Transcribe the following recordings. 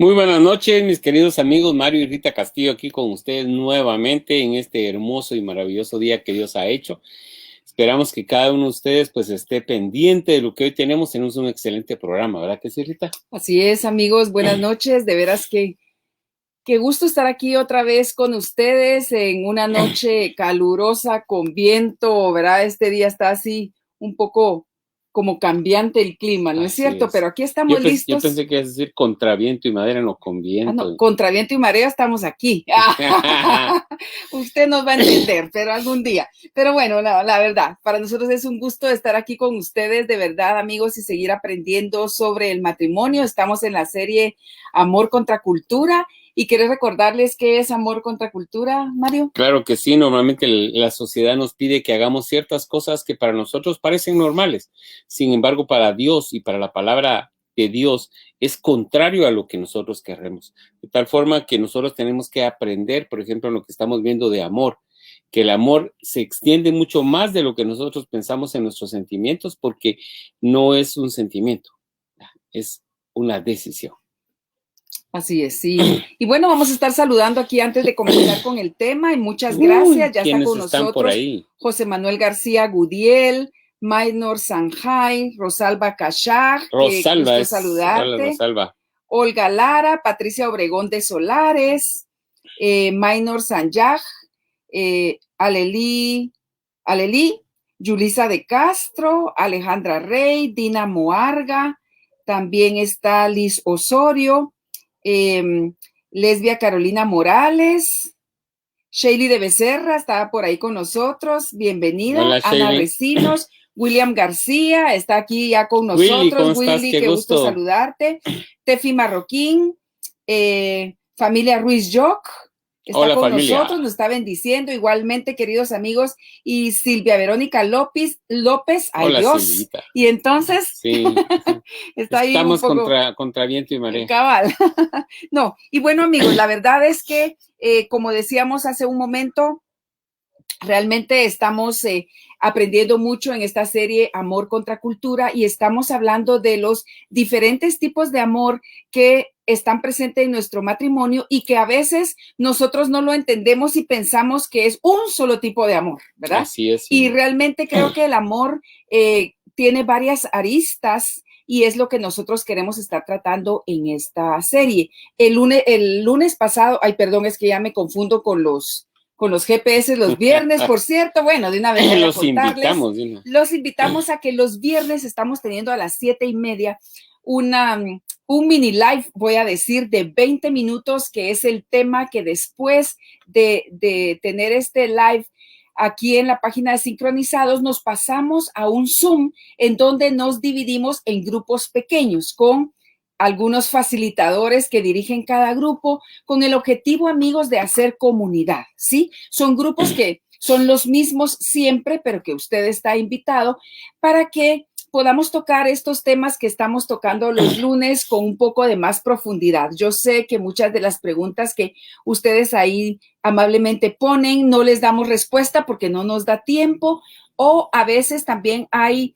Muy buenas noches, mis queridos amigos. Mario y Rita Castillo aquí con ustedes nuevamente en este hermoso y maravilloso día que Dios ha hecho. Esperamos que cada uno de ustedes pues esté pendiente de lo que hoy tenemos. Tenemos un excelente programa, ¿verdad que sí, Rita? Así es, amigos, buenas noches. De veras que qué gusto estar aquí otra vez con ustedes en una noche calurosa con viento, ¿verdad? Este día está así un poco como cambiante el clima, ¿no es Así cierto? es. Pero aquí Yo, estamos yo listos. pensé que ibas a decir contra viento y madera, no con No, viento. contra viento y marea estamos aquí. Usted nos va a entender, pero algún día. Pero bueno, la verdad, para nosotros es un gusto estar aquí con ustedes, de verdad, amigos, y seguir aprendiendo sobre el matrimonio. Estamos en la serie Amor contra Cultura. Y quiero recordarles qué es Amor contra Cultura, Mario. Claro que sí, normalmente la sociedad nos pide que hagamos ciertas cosas que para nosotros parecen normales. Sin embargo, para Dios y para la palabra de Dios es contrario a lo que nosotros queremos. De tal forma que nosotros tenemos que aprender, por ejemplo, en lo que estamos viendo de amor, que el amor se extiende mucho más de lo que nosotros pensamos en nuestros sentimientos, porque no es un sentimiento, es una decisión. Así es, sí. Y bueno, vamos a estar saludando aquí antes de comenzar con el tema y muchas gracias. Ya está ¿Quiénes con están por nosotros ahí? José Manuel García Gudiel, Maynor Sanjay, Rosalba Cachar, qué Rosalba gusto es, hola saludarte. Rosalba. Olga Lara, Patricia Obregón de Solares, Maynor Sanjay, Aleli, Yulisa de Castro, Alejandra Rey, Dina Moarga, también está Liz Osorio, Lesbia Carolina Morales, Shaley de Becerra estaba por ahí con nosotros, bienvenida. Hola, Ana Shaley. Recinos, William García está aquí ya con Willy, ¿cómo nosotros. estás? Willy, Qué qué gusto gusto. saludarte. Tefi Marroquín, familia Ruiz Joc, está Hola, con familia. nosotros, nos está bendiciendo igualmente, queridos amigos, y Silvia Verónica López, ay Hola, Dios, Silvita. y entonces Sí, está ahí un estamos poco contra viento y marea. cabal. No, y bueno, amigos, la verdad es que, como decíamos hace un momento, realmente estamos aprendiendo mucho en esta serie Amor contra Cultura y estamos hablando de los diferentes tipos de amor que están presentes en nuestro matrimonio y que a veces nosotros no lo entendemos y pensamos que es un solo tipo de amor, ¿verdad? Así es. Y realmente creo que el amor tiene varias aristas y es lo que nosotros queremos estar tratando en esta serie. El lunes pasado, ay, perdón, es que ya me confundo con los GPS los viernes, por cierto. Bueno, de una vez voy a Los contarles. invitamos, ¿no? Los invitamos a que los viernes estamos teniendo a las 7:30 un mini live, voy a decir, de 20 minutos, que es el tema que después de tener este live aquí en la página de Sincronizados, nos pasamos a un Zoom en donde nos dividimos en grupos pequeños con algunos facilitadores que dirigen cada grupo con el objetivo, amigos, de hacer comunidad, ¿sí? Son grupos que son los mismos siempre, pero que usted está invitado para que podamos tocar estos temas que estamos tocando los lunes con un poco de más profundidad. Yo sé que muchas de las preguntas que ustedes ahí amablemente ponen no les damos respuesta porque no nos da tiempo, o a veces también hay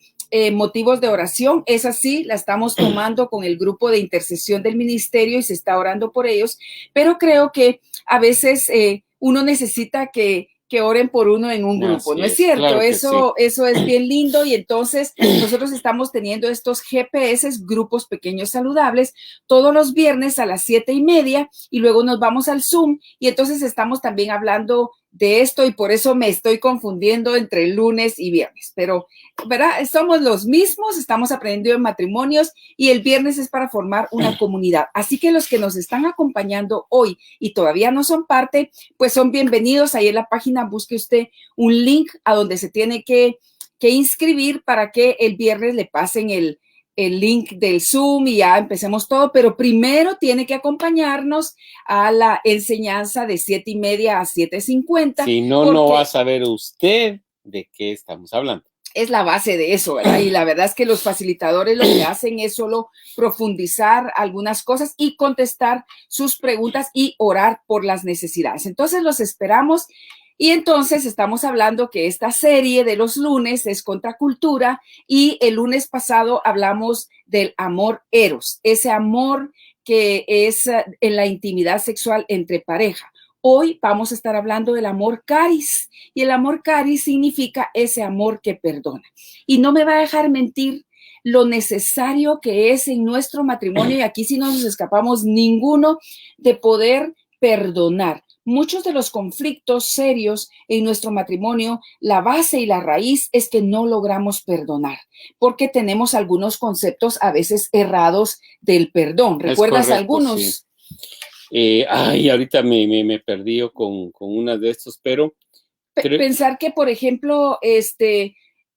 motivos de oración. Esa sí, la estamos tomando con el grupo de intercesión del ministerio y se está orando por ellos, pero creo que a veces uno necesita que oren por uno en un grupo, Así ¿no es es, cierto? claro que sí. Eso es bien lindo y entonces nosotros estamos teniendo estos GPS, grupos pequeños saludables, todos los viernes a las 7:30 y luego nos vamos al Zoom y entonces estamos también hablando de esto y por eso me estoy confundiendo entre lunes y viernes, pero ¿verdad? Somos los mismos, estamos aprendiendo en matrimonios y el viernes es para formar una comunidad. Así que los que nos están acompañando hoy y todavía no son parte, pues son bienvenidos. Ahí en la página busque usted un link a donde se tiene que inscribir para que el viernes le pasen el link del Zoom y ya empecemos todo, pero primero tiene que acompañarnos a la enseñanza de 7:30 a 7:50. Si no, no va a saber usted de qué estamos hablando. Es la base de eso, ¿verdad? Y la verdad es que los facilitadores lo que hacen es solo profundizar algunas cosas y contestar sus preguntas y orar por las necesidades. Entonces los esperamos y entonces estamos hablando que esta serie de los lunes es contra cultura y el lunes pasado hablamos del amor eros, ese amor que es en la intimidad sexual entre pareja. Hoy vamos a estar hablando del amor caris, y el amor caris significa ese amor que perdona. Y no me va a dejar mentir lo necesario que es en nuestro matrimonio, y aquí sí no nos escapamos ninguno, de poder perdonar. Muchos de los conflictos serios en nuestro matrimonio, la base y la raíz es que no logramos perdonar, porque tenemos algunos conceptos a veces errados del perdón. ¿Recuerdas algunos? Sí. Ahorita me perdí con una de estos, pero... Pensar que, por ejemplo,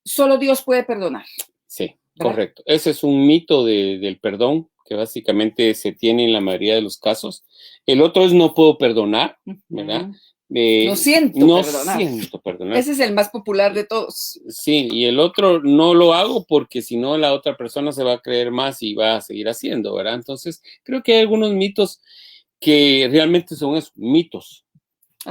solo Dios puede perdonar. Sí, ¿verdad? Correcto. Ese es un mito del perdón que básicamente se tiene en la mayoría de los casos. El otro es no puedo perdonar, ¿verdad? No siento perdonar. Ese es el más popular de todos. Sí, y el otro no lo hago porque si no la otra persona se va a creer más y va a seguir haciendo, ¿verdad? Entonces, creo que hay algunos mitos que realmente son esos mitos,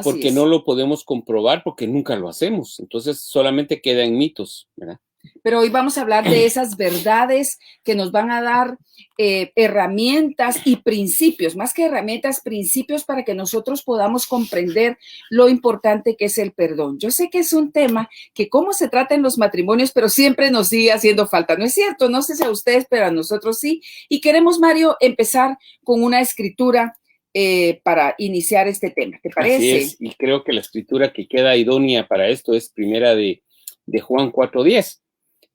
porque no lo podemos comprobar porque nunca lo hacemos. Entonces, solamente queda en mitos, ¿verdad? Pero hoy vamos a hablar de esas verdades que nos van a dar herramientas y principios, más que herramientas, principios para que nosotros podamos comprender lo importante que es el perdón. Yo sé que es un tema que cómo se trata en los matrimonios, pero siempre nos sigue haciendo falta. ¿No es cierto? No sé si a ustedes, pero a nosotros sí. Y queremos, Mario, empezar con una escritura para iniciar este tema. ¿Te parece? Así es, y creo que la escritura que queda idónea para esto es primera de Juan 4:10.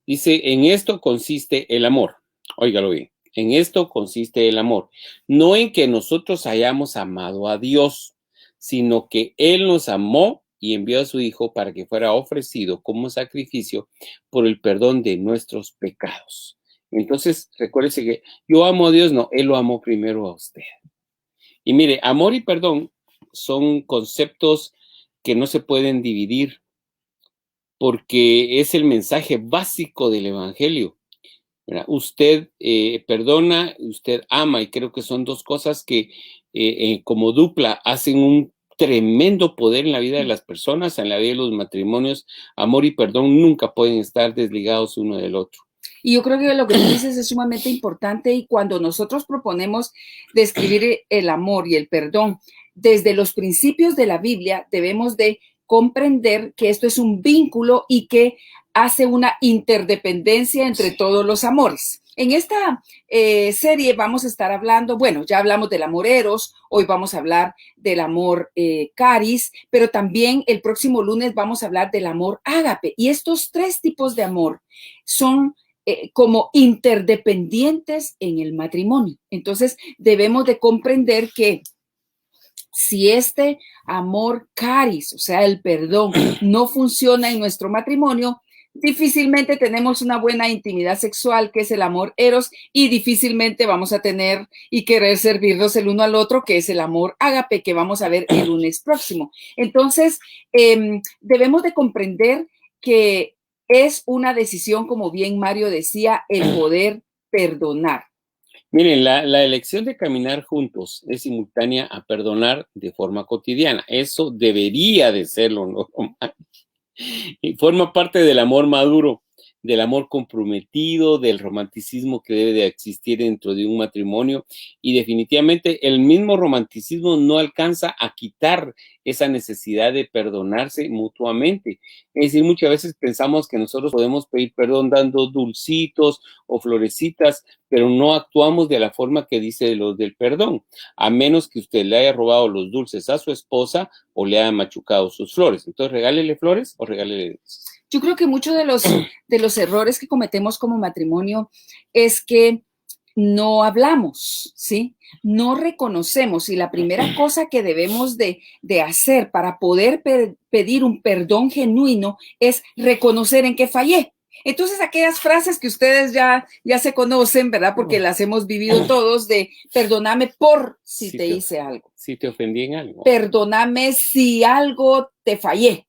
Dice, en esto consiste el amor. Óigalo bien. En esto consiste el amor. No en que nosotros hayamos amado a Dios, sino que Él nos amó y envió a su Hijo para que fuera ofrecido como sacrificio por el perdón de nuestros pecados. Entonces, recuérdese que yo amo a Dios, no, Él lo amó primero a usted. Y mire, amor y perdón son conceptos que no se pueden dividir, porque es el mensaje básico del Evangelio. ¿Verdad? Usted perdona, usted ama, y creo que son dos cosas que como dupla hacen un tremendo poder en la vida de las personas, en la vida de los matrimonios. Amor y perdón nunca pueden estar desligados uno del otro. Y yo creo que lo que tú dices es sumamente importante, y cuando nosotros proponemos describir el amor y el perdón desde los principios de la Biblia, debemos de comprender que esto es un vínculo y que hace una interdependencia entre todos los amores. En esta serie vamos a estar hablando, bueno, ya hablamos del amor eros, hoy vamos a hablar del amor caris, pero también el próximo lunes vamos a hablar del amor ágape. Y estos tres tipos de amor son como interdependientes en el matrimonio. Entonces debemos de comprender que si este amor caris, o sea, el perdón, no funciona en nuestro matrimonio, difícilmente tenemos una buena intimidad sexual, que es el amor eros, y difícilmente vamos a tener y querer servirnos el uno al otro, que es el amor ágape, que vamos a ver el lunes próximo. Entonces, debemos de comprender que es una decisión, como bien Mario decía, el poder perdonar. Miren, la elección de caminar juntos es simultánea a perdonar de forma cotidiana. Eso debería de ser lo normal. Y forma parte del amor maduro, del amor comprometido, del romanticismo que debe de existir dentro de un matrimonio, y definitivamente el mismo romanticismo no alcanza a quitar esa necesidad de perdonarse mutuamente. Es decir, muchas veces pensamos que nosotros podemos pedir perdón dando dulcitos o florecitas, pero no actuamos de la forma que dice los del perdón, a menos que usted le haya robado los dulces a su esposa o le haya machucado sus flores. Entonces, regálele flores o regálele dulces. Yo creo que muchos de los errores que cometemos como matrimonio es que no hablamos, ¿sí? No reconocemos, y la primera cosa que debemos de hacer para poder pedir un perdón genuino es reconocer en qué fallé. Entonces, aquellas frases que ustedes ya se conocen, ¿verdad? Porque las hemos vivido todos, de perdóname por si te hice algo. Si te ofendí en algo. Perdóname si algo te fallé.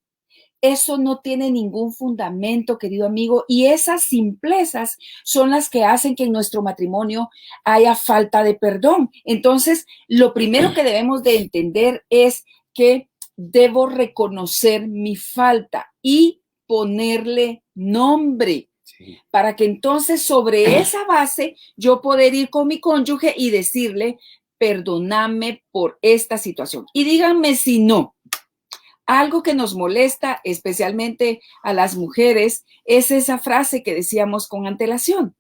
Eso no tiene ningún fundamento, querido amigo, y esas simplezas son las que hacen que en nuestro matrimonio haya falta de perdón. Entonces, lo primero que debemos de entender es que debo reconocer mi falta y ponerle nombre. Sí. Para que entonces sobre esa base yo poder ir con mi cónyuge y decirle, perdóname por esta situación. Y díganme si no. Algo que nos molesta, especialmente a las mujeres, es esa frase que decíamos con antelación.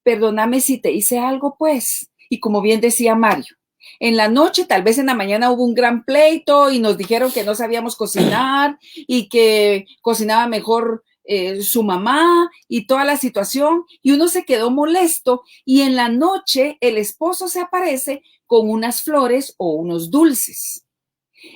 Perdóname si te hice algo, pues. Y como bien decía Mario, en la noche, tal vez en la mañana hubo un gran pleito y nos dijeron que no sabíamos cocinar y que cocinaba mejor su mamá y toda la situación, y uno se quedó molesto, y en la noche el esposo se aparece con unas flores o unos dulces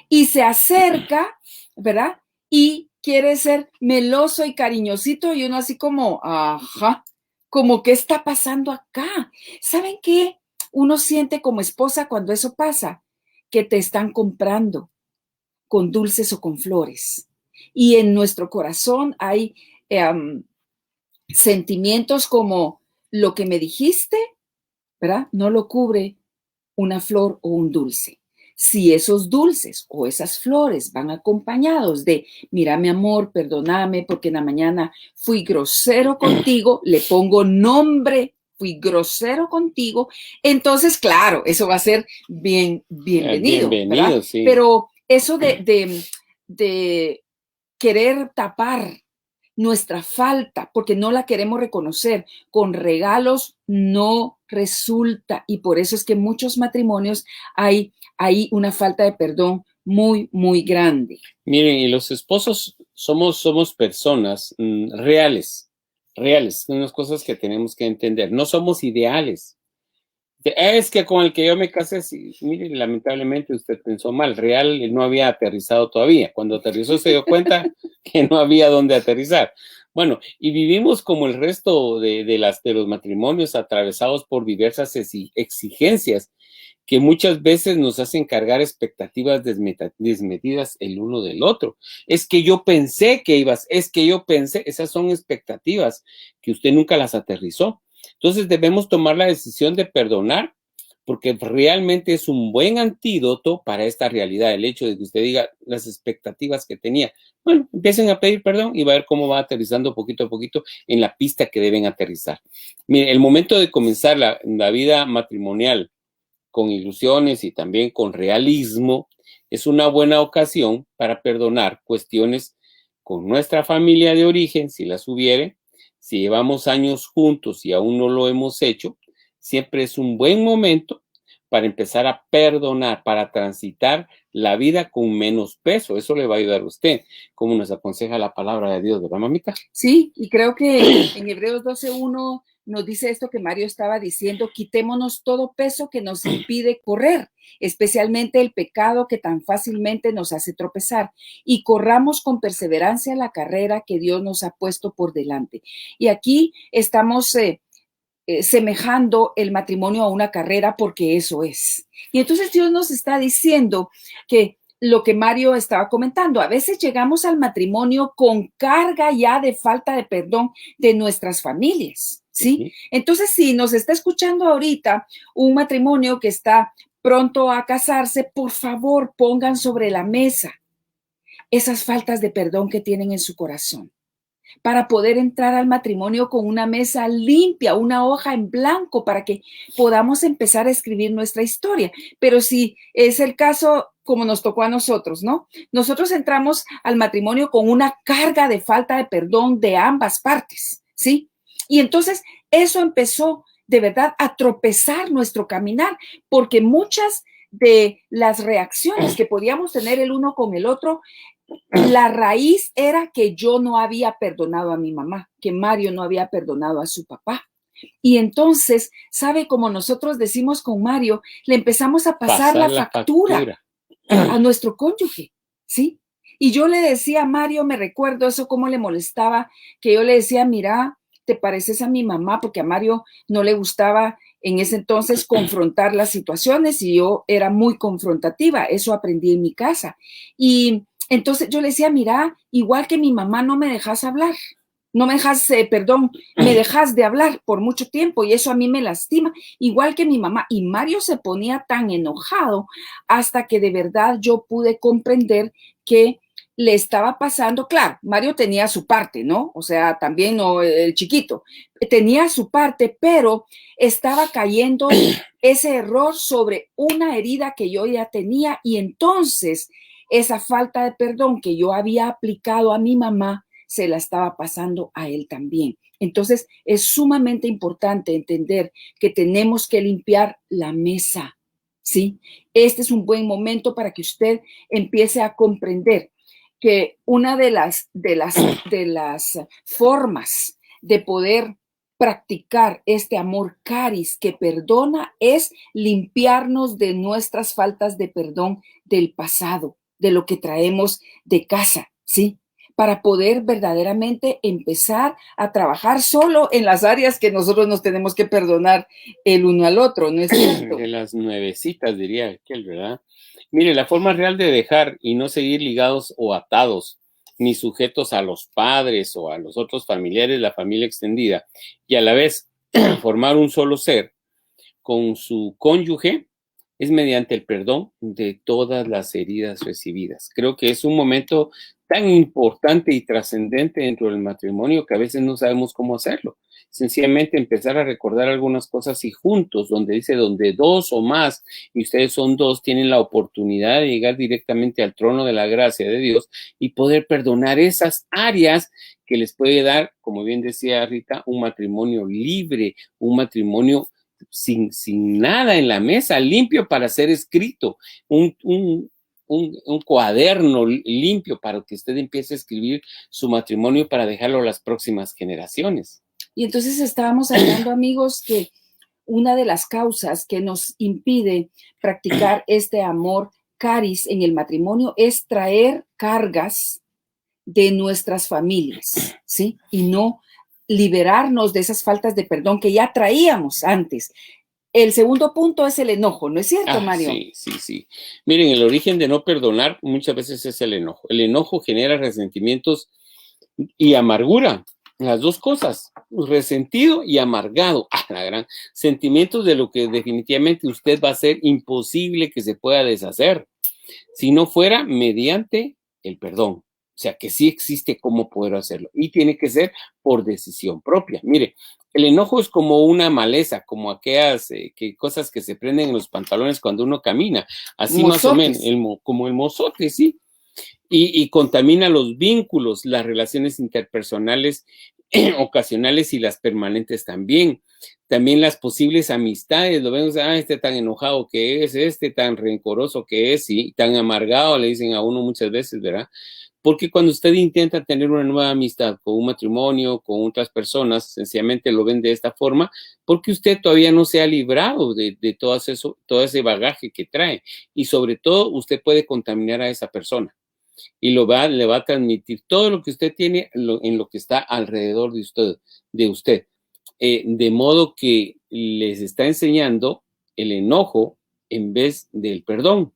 y se acerca, ¿verdad? Y quiere ser meloso y cariñosito, y uno así como, ajá, como, ¿qué está pasando acá? ¿Saben qué uno siente como esposa cuando eso pasa? Que te están comprando con dulces o con flores. Y en nuestro corazón hay sentimientos como, lo que me dijiste, ¿verdad? No lo cubre una flor o un dulce. Si esos dulces o esas flores van acompañados de, mira, mi amor, perdóname porque en la mañana fui grosero contigo, le pongo nombre, fui grosero contigo, entonces, claro, eso va a ser bienvenido, Bienvenido, ¿verdad? sí. Pero eso de querer tapar nuestra falta porque no la queremos reconocer con regalos no resulta, y por eso es que en muchos matrimonios hay una falta de perdón muy, muy grande. Miren, y los esposos somos personas reales, son unas cosas que tenemos que entender. No somos ideales. Es que con el que yo me casé, sí, mire, lamentablemente usted pensó mal, real no había aterrizado todavía. Cuando aterrizó se dio cuenta que no había dónde aterrizar. Bueno, y vivimos como el resto de los matrimonios atravesados por diversas exigencias que muchas veces nos hacen cargar expectativas desmedidas el uno del otro. Es que yo pensé que esas son expectativas que usted nunca las aterrizó. Entonces debemos tomar la decisión de perdonar, porque realmente es un buen antídoto para esta realidad, el hecho de que usted diga las expectativas que tenía. Bueno, empiecen a pedir perdón y va a ver cómo va aterrizando poquito a poquito en la pista que deben aterrizar. Miren, el momento de comenzar la vida matrimonial con ilusiones y también con realismo es una buena ocasión para perdonar cuestiones con nuestra familia de origen, si las hubiere. Si llevamos años juntos y aún no lo hemos hecho, siempre es un buen momento para empezar a perdonar, para transitar la vida con menos peso. Eso le va a ayudar a usted, como nos aconseja la palabra de Dios, ¿verdad, mamita? Sí, y creo que en Hebreos 12:1 nos dice esto que Mario estaba diciendo: quitémonos todo peso que nos impide correr, especialmente el pecado que tan fácilmente nos hace tropezar, y corramos con perseverancia la carrera que Dios nos ha puesto por delante. Y aquí estamos semejando el matrimonio a una carrera, porque eso es. Y entonces Dios nos está diciendo que lo que Mario estaba comentando, a veces llegamos al matrimonio con carga ya de falta de perdón de nuestras familias, ¿sí? Entonces, si nos está escuchando ahorita un matrimonio que está pronto a casarse, por favor, pongan sobre la mesa esas faltas de perdón que tienen en su corazón, para poder entrar al matrimonio con una mesa limpia, una hoja en blanco, para que podamos empezar a escribir nuestra historia. Pero si es el caso como nos tocó a nosotros, ¿no? Nosotros entramos al matrimonio con una carga de falta de perdón de ambas partes, ¿sí? Y entonces eso empezó de verdad a tropezar nuestro caminar, porque muchas de las reacciones que podíamos tener el uno con el otro, la raíz era que yo no había perdonado a mi mamá, que Mario no había perdonado a su papá. Y entonces, ¿sabe? Como nosotros decimos con Mario, le empezamos a pasar la factura a nuestro cónyuge, ¿sí? Y yo le decía a Mario, me recuerdo eso, cómo le molestaba, que yo le decía, mira, te pareces a mi mamá, porque a Mario no le gustaba en ese entonces confrontar las situaciones, y yo era muy confrontativa, eso aprendí en mi casa. Y entonces yo le decía, mira, igual que mi mamá, no me dejas hablar, no me dejas, me dejas de hablar por mucho tiempo, y eso a mí me lastima, igual que mi mamá. Y Mario se ponía tan enojado hasta que de verdad yo pude comprender que le estaba pasando, claro, Mario tenía su parte, ¿no? O sea, también no el chiquito, tenía su parte, pero estaba cayendo ese error sobre una herida que yo ya tenía y entonces esa falta de perdón que yo había aplicado a mi mamá se la estaba pasando a él también. Entonces es sumamente importante entender que tenemos que limpiar la mesa, ¿sí? Este es un buen momento para que usted empiece a comprender que una de las formas de poder practicar este amor caris que perdona es limpiarnos de nuestras faltas de perdón del pasado, de lo que traemos de casa, ¿sí? Para poder verdaderamente empezar a trabajar solo en las áreas que nosotros nos tenemos que perdonar el uno al otro, ¿no es cierto? De las nuevecitas, diría aquel, ¿verdad? Mire, la forma real de dejar y no seguir ligados o atados, ni sujetos a los padres o a los otros familiares, la familia extendida, y a la vez formar un solo ser con su cónyuge, es mediante el perdón de todas las heridas recibidas. Creo que es un momento tan importante y trascendente dentro del matrimonio que a veces no sabemos cómo hacerlo. Sencillamente empezar a recordar algunas cosas y juntos, donde dice, donde dos o más, y ustedes son dos, tienen la oportunidad de llegar directamente al trono de la gracia de Dios y poder perdonar esas áreas que les puede dar, como bien decía Rita, un matrimonio libre, un matrimonio sin nada en la mesa, limpio para ser escrito, un cuaderno limpio para que usted empiece a escribir su matrimonio para dejarlo a las próximas generaciones. Y entonces estábamos hablando, amigos, que una de las causas que nos impide practicar este amor caris en el matrimonio es traer cargas de nuestras familias, ¿sí? Y no liberarnos de esas faltas de perdón que ya traíamos antes. El segundo punto es el enojo, ¿no es cierto, Mario? Sí. Miren, el origen de no perdonar muchas veces es el enojo. El enojo genera resentimientos y amargura, las dos cosas, resentido y amargado, la gran, sentimientos de lo que definitivamente usted va a ser imposible que se pueda deshacer, si no fuera mediante el perdón. O sea, que sí existe cómo poder hacerlo y tiene que ser por decisión propia. Mire, el enojo es como una maleza, como aquellas cosas que se prenden en los pantalones cuando uno camina, así Mozotes. Más o menos, como el mozote, ¿sí? Y contamina los vínculos, las relaciones interpersonales ocasionales y las permanentes también. También las posibles amistades, lo vemos, este tan enojado que es, este tan rencoroso que es, y tan amargado, le dicen a uno muchas veces, ¿verdad? Porque cuando usted intenta tener una nueva amistad con un matrimonio, con otras personas, sencillamente lo ven de esta forma, porque usted todavía no se ha librado de todo ese bagaje que trae. Y sobre todo, usted puede contaminar a esa persona y le va a transmitir todo lo que usted tiene en lo que está alrededor de usted. De modo que les está enseñando el enojo en vez del perdón.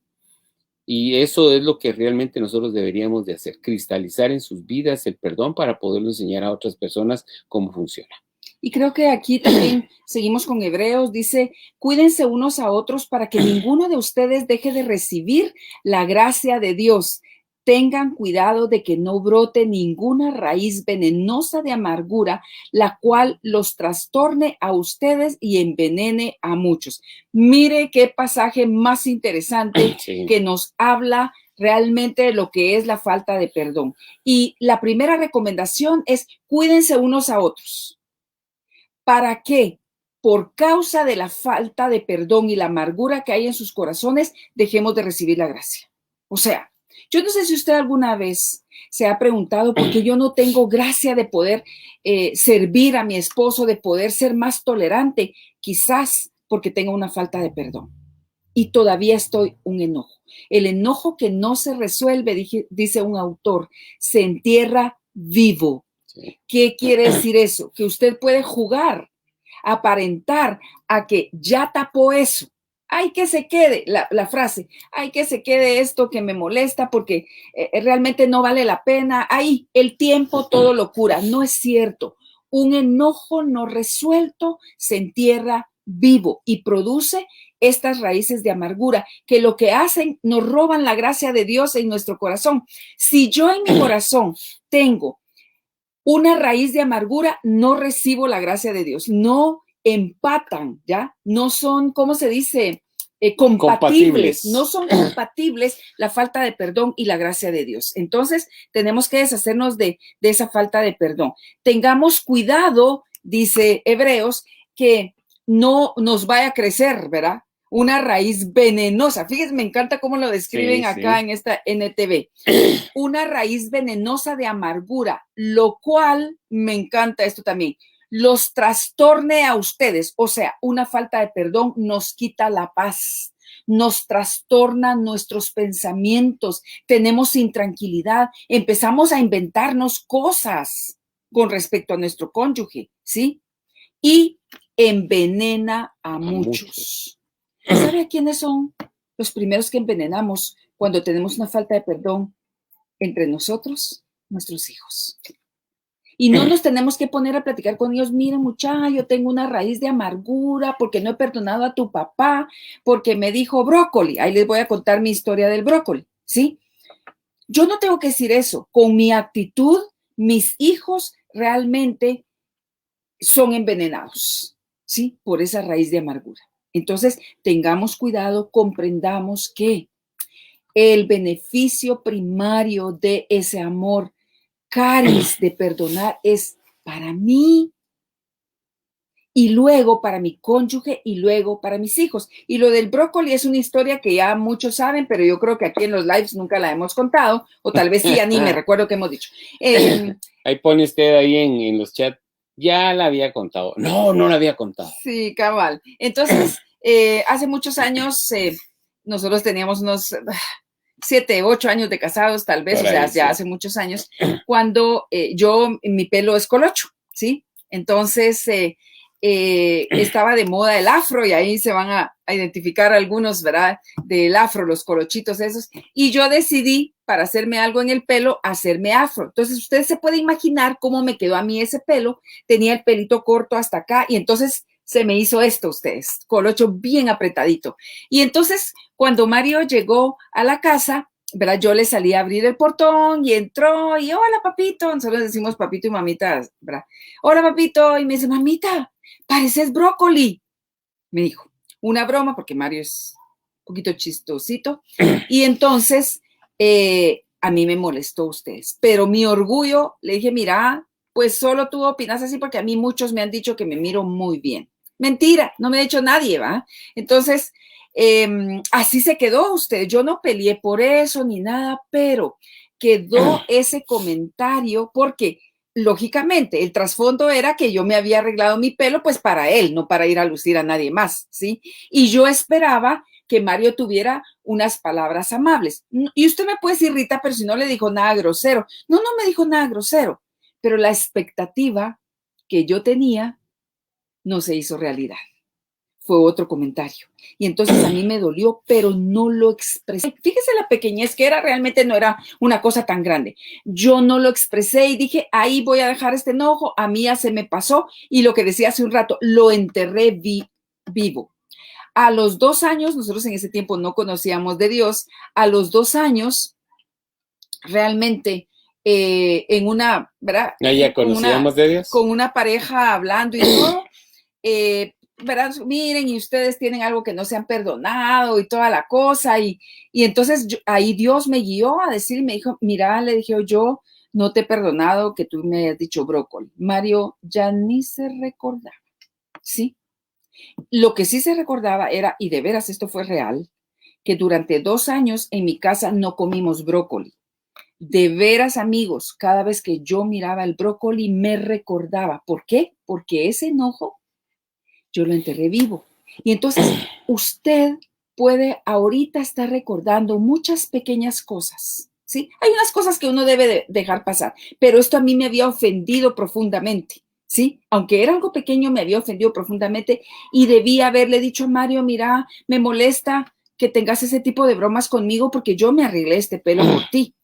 Y eso es lo que realmente nosotros deberíamos de hacer, cristalizar en sus vidas el perdón para poderlo enseñar a otras personas cómo funciona. Y creo que aquí también seguimos con Hebreos, dice, cuídense unos a otros para que ninguno de ustedes deje de recibir la gracia de Dios. Tengan cuidado de que no brote ninguna raíz venenosa de amargura, la cual los trastorne a ustedes y envenene a muchos. Mire qué pasaje más interesante que nos habla realmente de lo que es la falta de perdón. Y la primera recomendación es cuídense unos a otros. ¿Para qué? Por causa de la falta de perdón y la amargura que hay en sus corazones, dejemos de recibir la gracia. O sea, yo no sé si usted alguna vez se ha preguntado por qué yo no tengo gracia de poder servir a mi esposo, de poder ser más tolerante, quizás porque tengo una falta de perdón. Y todavía estoy un enojo. El enojo que no se resuelve, dice un autor, se entierra vivo. ¿Qué quiere decir eso? Que usted puede jugar, aparentar a que ya tapó eso. Hay que se quede, la frase, hay que se quede esto que me molesta porque realmente no vale la pena. Ahí, el tiempo todo lo cura. No es cierto. Un enojo no resuelto se entierra vivo y produce estas raíces de amargura, que lo que hacen, nos roban la gracia de Dios en nuestro corazón. Si yo en mi corazón tengo una raíz de amargura, no recibo la gracia de Dios, no empatan, ¿ya? No son, ¿cómo se dice? Compatibles, no son compatibles la falta de perdón y la gracia de Dios. Entonces, tenemos que deshacernos de esa falta de perdón. Tengamos cuidado, dice Hebreos, que no nos vaya a crecer, ¿verdad? Una raíz venenosa. Fíjense, me encanta cómo lo describen acá en esta NTV. Una raíz venenosa de amargura, lo cual, me encanta esto también, los trastorne a ustedes. O sea, una falta de perdón nos quita la paz, nos trastorna nuestros pensamientos, tenemos intranquilidad, empezamos a inventarnos cosas con respecto a nuestro cónyuge, ¿sí? Y envenena a muchos. ¿Sabe a quiénes son los primeros que envenenamos cuando tenemos una falta de perdón entre nosotros? Nuestros hijos. Y no nos tenemos que poner a platicar con ellos, mira muchacho, yo tengo una raíz de amargura porque no he perdonado a tu papá, porque me dijo brócoli. Ahí les voy a contar mi historia del brócoli, ¿sí? Yo no tengo que decir eso. Con mi actitud, mis hijos realmente son envenenados, ¿sí? Por esa raíz de amargura. Entonces, tengamos cuidado, comprendamos que el beneficio primario de ese amor, caris de perdonar, es para mí y luego para mi cónyuge y luego para mis hijos. Y lo del brócoli es una historia que ya muchos saben, pero yo creo que aquí en los lives nunca la hemos contado, o tal vez sí, ya ni me recuerdo qué hemos dicho. Ahí pone usted ahí en los chats, ya la había contado. No, no la había contado. Sí, cabal. Entonces, hace muchos años, nosotros teníamos unos 7, 8 años de casados, tal vez, o sea, ya hace muchos años, cuando mi pelo es colocho, ¿sí? Entonces, estaba de moda el afro y ahí se van a identificar algunos, ¿verdad? Del afro, los colochitos esos. Y yo decidí, para hacerme algo en el pelo, hacerme afro. Entonces, usted se puede imaginar cómo me quedó a mí ese pelo. Tenía el pelito corto hasta acá y entonces se me hizo esto, ustedes, colocho bien apretadito. Y entonces, cuando Mario llegó a la casa, ¿verdad? Yo le salí a abrir el portón y entró y hola, papito. Nosotros decimos papito y mamita, ¿verdad? Hola, papito. Y me dice, mamita, pareces brócoli. Me dijo, una broma porque Mario es un poquito chistosito. Y entonces, a mí me molestó ustedes. Pero mi orgullo, le dije, mira, pues solo tú opinas así porque a mí muchos me han dicho que me miro muy bien. Mentira, no me ha dicho nadie, ¿va? Entonces, así se quedó usted. Yo no peleé por eso ni nada, pero quedó ese comentario porque, lógicamente, el trasfondo era que yo me había arreglado mi pelo pues para él, no para ir a lucir a nadie más, ¿sí? Y yo esperaba que Mario tuviera unas palabras amables. Y usted me puede decir, Rita, pero si no le dijo nada grosero. No, no me dijo nada grosero, pero la expectativa que yo tenía no se hizo realidad. Fue otro comentario. Y entonces a mí me dolió, pero no lo expresé. Fíjese la pequeñez que era, realmente no era una cosa tan grande. Yo no lo expresé y dije, ahí voy a dejar este enojo, a mí ya se me pasó. Y lo que decía hace un rato, lo enterré vivo. A los 2 años, nosotros en ese tiempo no conocíamos de Dios, a los 2 años, realmente, en una, ¿verdad? Ya conocíamos de Dios. Con una pareja hablando y todo, ¿verdad? Miren, y ustedes tienen algo que no se han perdonado y toda la cosa. Y entonces ahí Dios me guió a decir, me dijo, mira, le dije yo, no te he perdonado que tú me hayas dicho brócoli. Mario ya ni se recordaba, ¿sí? Lo que sí se recordaba era, y de veras esto fue real, que durante 2 años en mi casa no comimos brócoli. De veras, amigos, cada vez que yo miraba el brócoli me recordaba. ¿Por qué? Porque ese enojo yo lo enterré vivo. Y entonces usted puede ahorita estar recordando muchas pequeñas cosas, ¿sí? Hay unas cosas que uno debe dejar pasar, pero esto a mí me había ofendido profundamente, ¿sí? Aunque era algo pequeño, me había ofendido profundamente y debí haberle dicho a Mario, mira, me molesta que tengas ese tipo de bromas conmigo porque yo me arreglé este pelo por ti.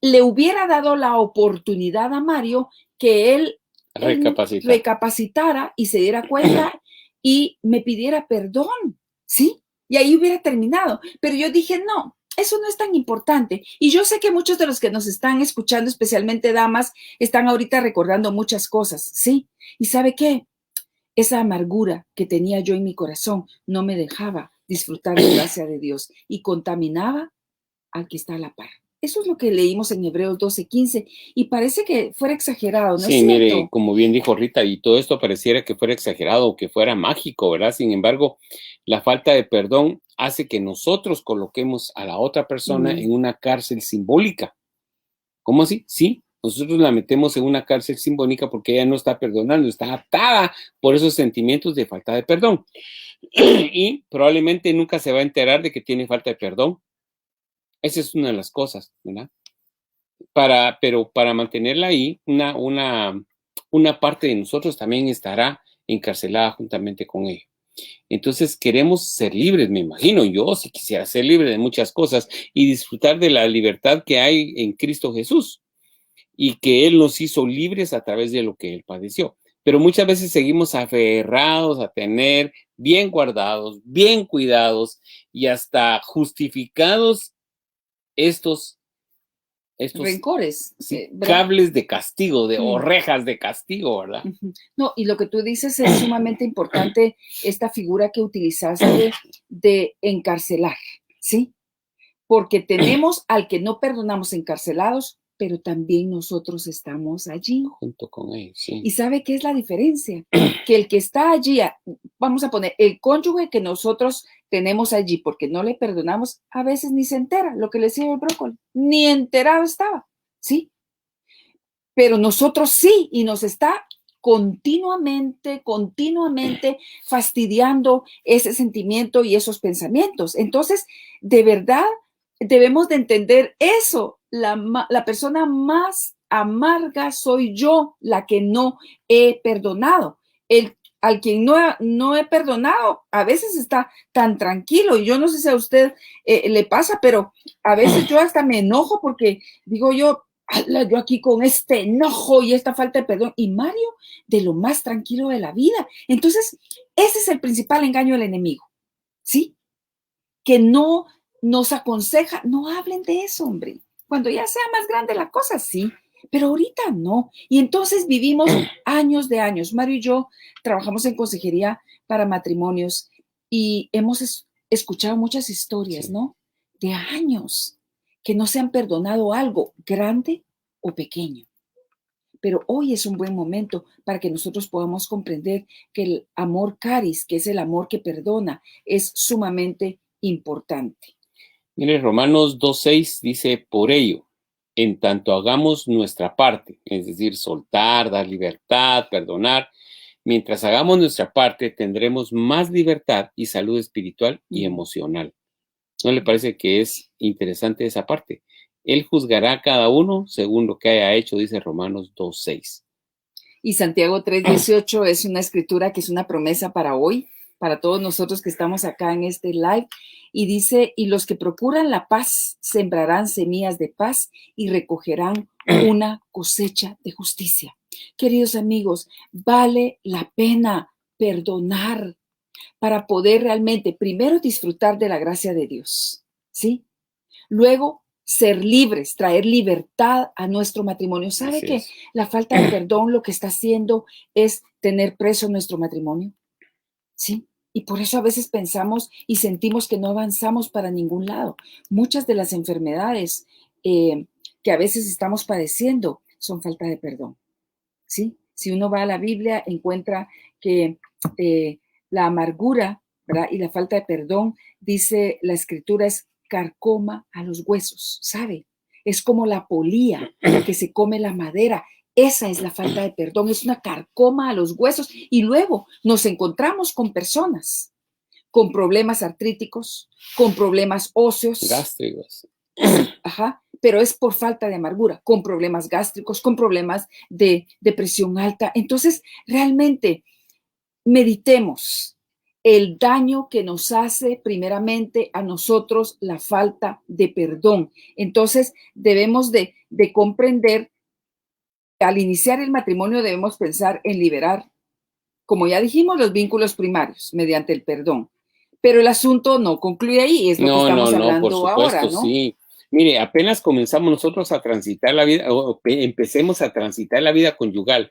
Le hubiera dado la oportunidad a Mario que él recapacitara y se diera cuenta y me pidiera perdón, ¿sí? y ahí hubiera terminado. Pero yo dije, no, eso no es tan importante. Y yo sé que muchos de los que nos están escuchando, especialmente damas, están ahorita recordando muchas cosas, ¿sí? ¿Y sabe qué? Esa amargura que tenía yo en mi corazón no me dejaba disfrutar la gracia de Dios y contaminaba al que está a la par. Eso es lo que leímos en Hebreos 12:15 y parece que fuera exagerado, ¿no es Sí, mire, cierto? como bien dijo Rita, y todo esto pareciera que fuera exagerado o que fuera mágico, ¿verdad? Sin embargo, la falta de perdón hace que nosotros coloquemos a la otra persona Mm, en una cárcel simbólica. ¿Cómo así? Sí, nosotros la metemos en una cárcel simbólica porque ella no está perdonando, está atada por esos sentimientos de falta de perdón. Y probablemente nunca se va a enterar de que tiene falta de perdón. Esa es una de las cosas, ¿verdad? Pero para mantenerla ahí, una parte de nosotros también estará encarcelada juntamente con ella. Entonces queremos ser libres, me imagino. Yo sí quisiera ser libre de muchas cosas y disfrutar de la libertad que hay en Cristo Jesús y que Él nos hizo libres a través de lo que Él padeció. Pero muchas veces seguimos aferrados a tener bien guardados, bien cuidados y hasta justificados estos, estos rencores, sí, ¿verdad? cables de castigo, o Mm, rejas de castigo, ¿verdad? ujú. No, y lo que tú dices es sumamente importante, esta figura que utilizaste de encarcelar, ¿sí? Porque tenemos al que no perdonamos encarcelados, pero también nosotros estamos allí. Junto con ellos, sí. ¿Y sabe qué es la diferencia? Que el que está allí, vamos a poner, el cónyuge que nosotros tenemos allí porque no le perdonamos, a veces ni se entera, lo que le decía el brócoli, ni enterado estaba, ¿sí? Pero nosotros sí, y nos está continuamente fastidiando ese sentimiento y esos pensamientos. Entonces, de verdad, debemos de entender eso. La persona más amarga soy yo, la que no he perdonado. Al quien no he perdonado, a veces está tan tranquilo. Y yo no sé si a usted le pasa, pero a veces yo hasta me enojo porque digo yo, yo aquí con este enojo y esta falta de perdón, y Mario de lo más tranquilo de la vida. Entonces, ese es el principal engaño del enemigo, ¿sí? Que no nos aconseja, no hablen de eso, hombre. Cuando ya sea más grande la cosa, sí, pero ahorita no. Y entonces vivimos años de años. Mario y yo trabajamos en consejería para matrimonios y hemos escuchado muchas historias, Sí. ¿no? De años que no se han perdonado algo grande o pequeño. Pero hoy es un buen momento para que nosotros podamos comprender que el amor caris, que es el amor que perdona, es sumamente importante. Mire, Romanos 2:6 dice, por ello, en tanto hagamos nuestra parte, es decir, soltar, dar libertad, perdonar, mientras hagamos nuestra parte, tendremos más libertad y salud espiritual y Mm. emocional. ¿No le parece que es interesante esa parte? Él juzgará a cada uno según lo que haya hecho, dice Romanos 2:6. Y Santiago 3:18 es una escritura que es una promesa para hoy, para todos nosotros que estamos acá en este live. Y dice, y los que procuran la paz sembrarán semillas de paz y recogerán una cosecha de justicia. Queridos amigos, vale la pena perdonar para poder realmente, primero, disfrutar de la gracia de Dios, ¿sí? Luego, ser libres, traer libertad a nuestro matrimonio. ¿Sabe Así que es. la falta de perdón lo que está haciendo es tener preso nuestro matrimonio? ¿Sí? Y por eso a veces pensamos y sentimos que no avanzamos para ningún lado. Muchas de las enfermedades que a veces estamos padeciendo son falta de perdón. ¿Sí? Si uno va a la Biblia, encuentra que eh, la amargura, ¿verdad? Y la falta de perdón, dice la escritura, es carcoma a los huesos, ¿sabe? Es como la polía que se come la madera. Esa es la falta de perdón, es una carcoma a los huesos. Y luego nos encontramos con personas con problemas artríticos, con problemas óseos, Gástricos. ajá, pero es por falta de amargura, con problemas gástricos, con problemas de presión alta. Entonces, realmente, meditemos el daño que nos hace primeramente a nosotros la falta de perdón. Entonces, debemos de comprender que al iniciar el matrimonio debemos pensar en liberar, como ya dijimos, los vínculos primarios mediante el perdón. Pero el asunto no concluye ahí, es lo que No, no, estamos no, por hablando ahora, supuesto, ¿no? sí. Mire, apenas comenzamos nosotros a transitar la vida, empecemos a transitar la vida conyugal.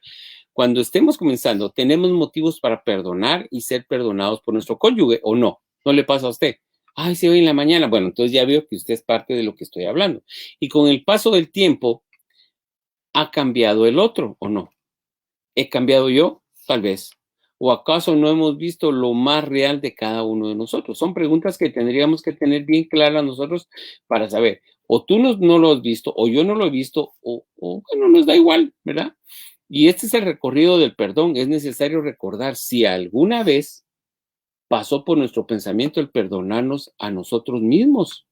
Cuando estemos comenzando, tenemos motivos para perdonar y ser perdonados por nuestro cónyuge, ¿o no? ¿No le pasa a usted? Ay, sí, hoy en la mañana. Bueno, entonces ya veo que usted es parte de lo que estoy hablando. Y con el paso del tiempo, ¿ha cambiado el otro o no? ¿He cambiado yo? Tal vez. ¿O acaso no hemos visto lo más real de cada uno de nosotros? Son preguntas que tendríamos que tener bien claras nosotros para saber. O tú no lo has visto, o yo no lo he visto, o bueno, nos da igual, ¿verdad? Y este es el recorrido del perdón. Es necesario recordar si alguna vez pasó por nuestro pensamiento el perdonarnos a nosotros mismos.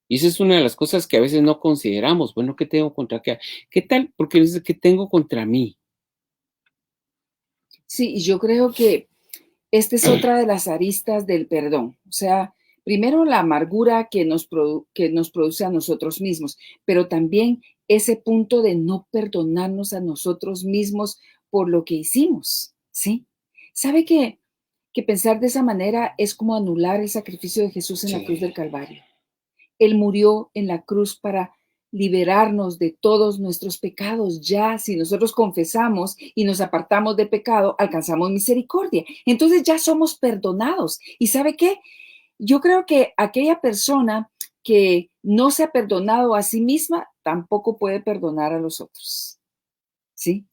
Y esa es una de las cosas que a veces no consideramos. Bueno, ¿qué tengo contra qué? ¿Qué tal? Porque dice, ¿qué tengo contra mí? Sí, y yo creo que esta es otra de las aristas del perdón. O sea, primero la amargura que nos produce a nosotros mismos, pero también ese punto de no perdonarnos a nosotros mismos por lo que hicimos, ¿sí? ¿Sabe que pensar de esa manera es como anular el sacrificio de Jesús en la cruz Sí, del Calvario? Él murió en la cruz para liberarnos de todos nuestros pecados. Ya, si nosotros confesamos y nos apartamos de pecado, alcanzamos misericordia. Entonces ya somos perdonados. ¿Y sabe qué? Yo creo que aquella persona que no se ha perdonado a sí misma tampoco puede perdonar a los otros. ¿Sí?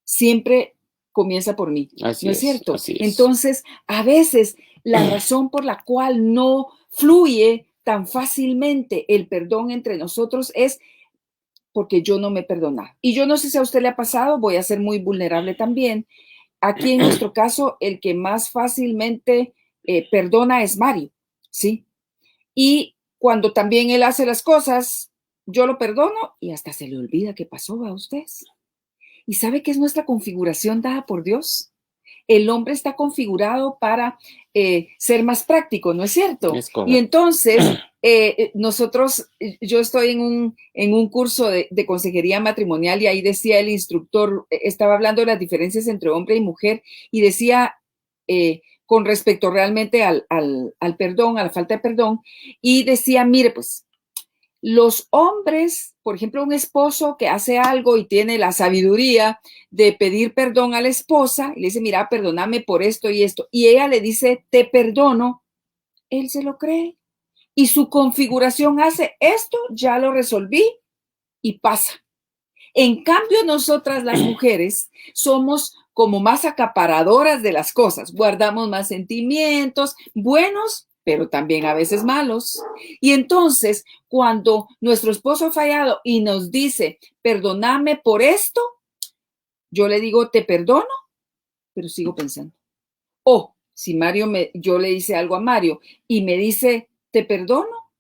Siempre comienza por mí, ¿no así es es, cierto? así es. Entonces, a veces la razón por la cual no fluye tan fácilmente el perdón entre nosotros es porque yo no me perdono. Y yo no sé si a usted le ha pasado, voy a ser muy vulnerable también. Aquí en nuestro caso, el que más fácilmente perdona es Mario, ¿sí? Y cuando también él hace las cosas, yo lo perdono y hasta se le olvida qué pasó a usted. ¿Y sabe qué es nuestra configuración dada por Dios? El hombre está configurado para ser más práctico, ¿no es cierto? Es Y correcto. entonces, yo estoy en un curso de consejería matrimonial y ahí decía el instructor, estaba hablando de las diferencias entre hombre y mujer y decía con respecto realmente al perdón, a la falta de perdón, y decía, mire, pues los hombres, por ejemplo, un esposo que hace algo y tiene la sabiduría de pedir perdón a la esposa y le dice, mira, perdóname por esto y esto, y ella le dice, te perdono, él se lo cree. Y su configuración hace esto, ya lo resolví y pasa. En cambio, nosotras las mujeres somos como más acaparadoras de las cosas, guardamos más sentimientos buenos, pero también a veces malos. Y entonces, cuando nuestro esposo ha fallado y nos dice, perdóname por esto, yo le digo, te perdono, pero sigo pensando. O si yo le hice algo a Mario y me dice, te perdono,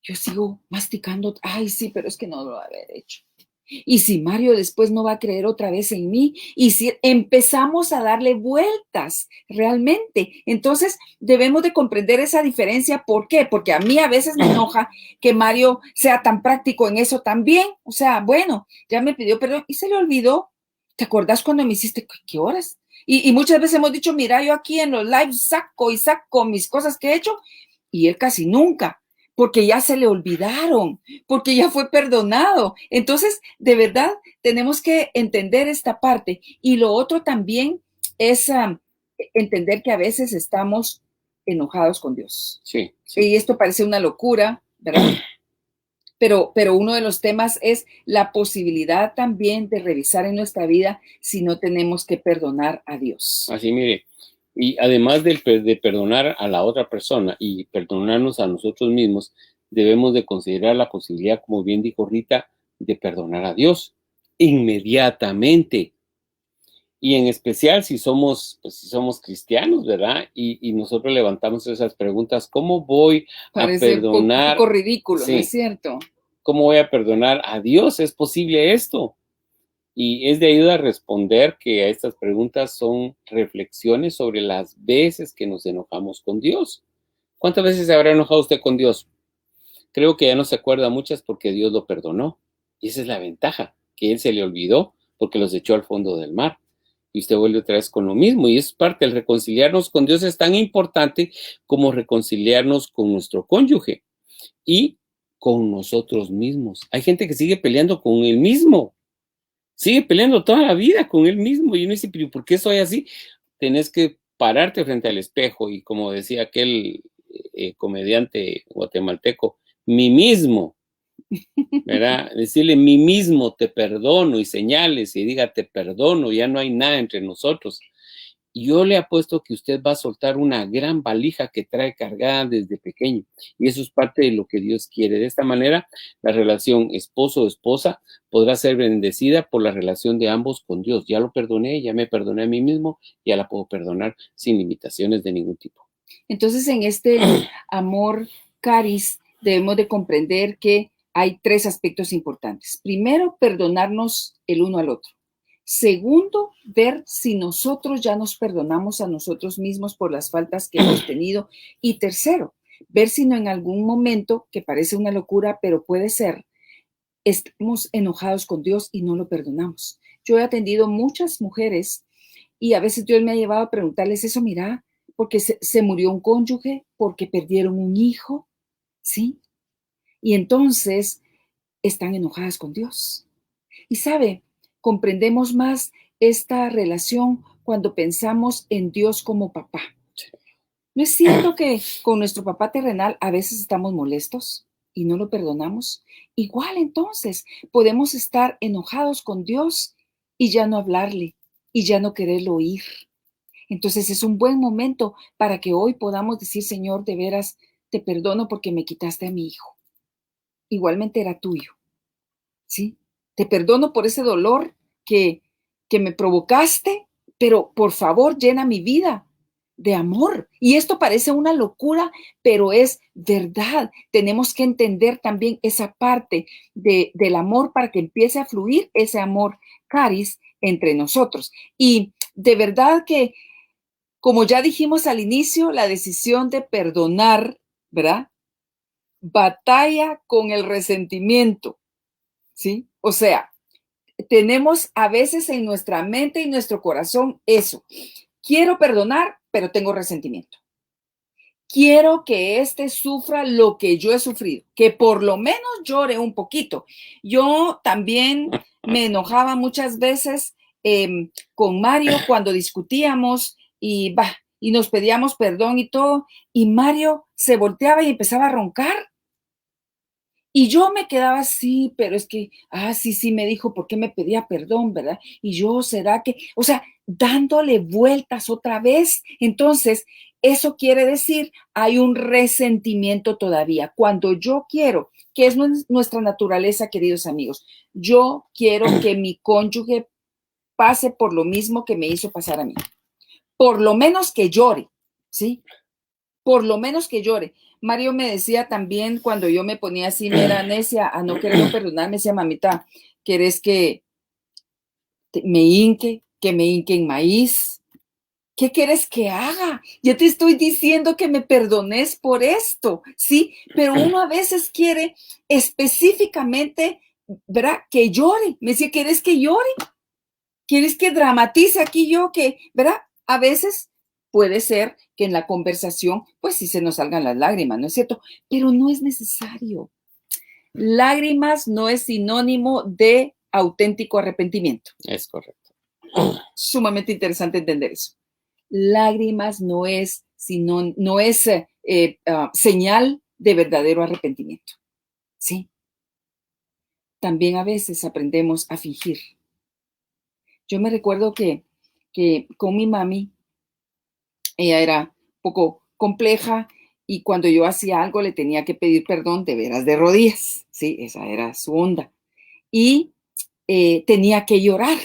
yo sigo masticando, ay, sí, pero es que no lo haber hecho. Y si Mario después no va a creer otra vez en mí, y si empezamos a darle vueltas realmente, entonces debemos de comprender esa diferencia. ¿Por qué? Porque a mí a veces me enoja que Mario sea tan práctico en eso también. O sea, bueno, ya me pidió perdón y se le olvidó. ¿Te acordás cuando me hiciste qué horas? Y muchas veces hemos dicho, mira, yo aquí en los lives saco y saco mis cosas que he hecho, y él casi nunca, porque ya se le olvidaron, porque ya fue perdonado. Entonces, de verdad, tenemos que entender esta parte. Y lo otro también es entender que a veces estamos enojados con Dios. Sí, sí. Y esto parece una locura, ¿verdad? Pero uno de los temas es la posibilidad también de revisar en nuestra vida si no tenemos que perdonar a Dios. Así, mire. Y además de perdonar a la otra persona y perdonarnos a nosotros mismos, debemos de considerar la posibilidad, como bien dijo Rita, de perdonar a Dios inmediatamente. Y en especial si somos, pues, si somos cristianos, ¿verdad? Y nosotros levantamos esas preguntas, ¿cómo voy a Parece un poco perdonar? ridículo, ¿no es Sí, cierto? ¿cómo voy a perdonar a Dios? ¿Es posible esto? Y es de ayuda a responder que a estas preguntas son reflexiones sobre las veces que nos enojamos con Dios. ¿Cuántas veces se habrá enojado usted con Dios? Creo que ya no se acuerda muchas porque Dios lo perdonó. Y esa es la ventaja, que Él se le olvidó porque los echó al fondo del mar. y usted vuelve otra vez con lo mismo. Y es parte, el reconciliarnos con Dios es tan importante como reconciliarnos con nuestro cónyuge y con nosotros mismos. Hay gente que sigue peleando con él mismo, sigue peleando toda la vida con él mismo. Y uno dice, pero ¿por qué soy así? Tenés que pararte frente al espejo y, como decía aquel comediante guatemalteco, mí mismo, ¿verdad? Decirle mí mismo te perdono y señales y diga te perdono, ya no hay nada entre nosotros. Y yo le apuesto que usted va a soltar una gran valija que trae cargada desde pequeño. Y eso es parte de lo que Dios quiere. De esta manera, la relación esposo-esposa podrá ser bendecida por la relación de ambos con Dios. Ya lo perdoné, ya me perdoné a mí mismo, ya la puedo perdonar sin limitaciones de ningún tipo. Entonces, en este amor caris, debemos de comprender que hay 3 aspectos importantes. Primero, perdonarnos el uno al otro. Segundo, ver si nosotros ya nos perdonamos a nosotros mismos por las faltas que hemos tenido. Y tercero, ver si no en algún momento, que parece una locura, pero puede ser, estamos enojados con Dios y no lo perdonamos. Yo he atendido muchas mujeres y a veces Dios me ha llevado a preguntarles eso, mira, porque se murió un cónyuge, porque perdieron un hijo, ¿sí? Y entonces están enojadas con Dios. Y sabe, comprendemos más esta relación cuando pensamos en Dios como papá. ¿No es cierto que con nuestro papá terrenal a veces estamos molestos y no lo perdonamos? Igual entonces podemos estar enojados con Dios y ya no hablarle y ya no quererlo oír. Entonces es un buen momento para que hoy podamos decir, Señor, de veras, te perdono porque me quitaste a mi hijo. Igualmente era tuyo, ¿sí? Te perdono por ese dolor que me provocaste, pero por favor llena mi vida de amor. Y esto parece una locura, pero es verdad. Tenemos que entender también esa parte del amor para que empiece a fluir ese amor caris entre nosotros. Y de verdad que, como ya dijimos al inicio, la decisión de perdonar, ¿verdad? Batalla con el resentimiento, ¿sí? O sea, tenemos a veces en nuestra mente y nuestro corazón eso. Quiero perdonar, pero tengo resentimiento. Quiero que éste sufra lo que yo he sufrido, que por lo menos llore un poquito. Yo también me enojaba muchas veces con Mario cuando discutíamos y nos pedíamos perdón y todo, y Mario se volteaba y empezaba a roncar. Y yo me quedaba así, pero es que, sí, me dijo por qué me pedía perdón, ¿verdad? Y yo, ¿será que? O sea, dándole vueltas otra vez. Entonces, eso quiere decir, hay un resentimiento todavía. Cuando yo quiero, que es nuestra naturaleza, queridos amigos, yo quiero que mi cónyuge pase por lo mismo que me hizo pasar a mí. Por lo menos que llore, ¿sí? Por lo menos que llore. Mario me decía también cuando yo me ponía así, mera necia, a no quererlo perdonar, me decía, mamita, ¿querés que que me hinque en maíz? ¿Qué quieres que haga? Yo te estoy diciendo que me perdones por esto, ¿sí? Pero uno a veces quiere específicamente, ¿verdad? Que llore. Me decía, ¿quieres que llore? ¿Quieres que dramatice aquí yo que, ¿verdad? A veces puede ser que en la conversación, pues sí se nos salgan las lágrimas, ¿no es cierto? Pero no es necesario. Lágrimas no es sinónimo de auténtico arrepentimiento. Es correcto. Sumamente interesante entender eso. Lágrimas no es, señal de verdadero arrepentimiento. ¿Sí? También a veces aprendemos a fingir. Yo me recuerdo que con mi mami, ella era un poco compleja y cuando yo hacía algo le tenía que pedir perdón de veras de rodillas, ¿sí? Esa era su onda. Y tenía que llorar.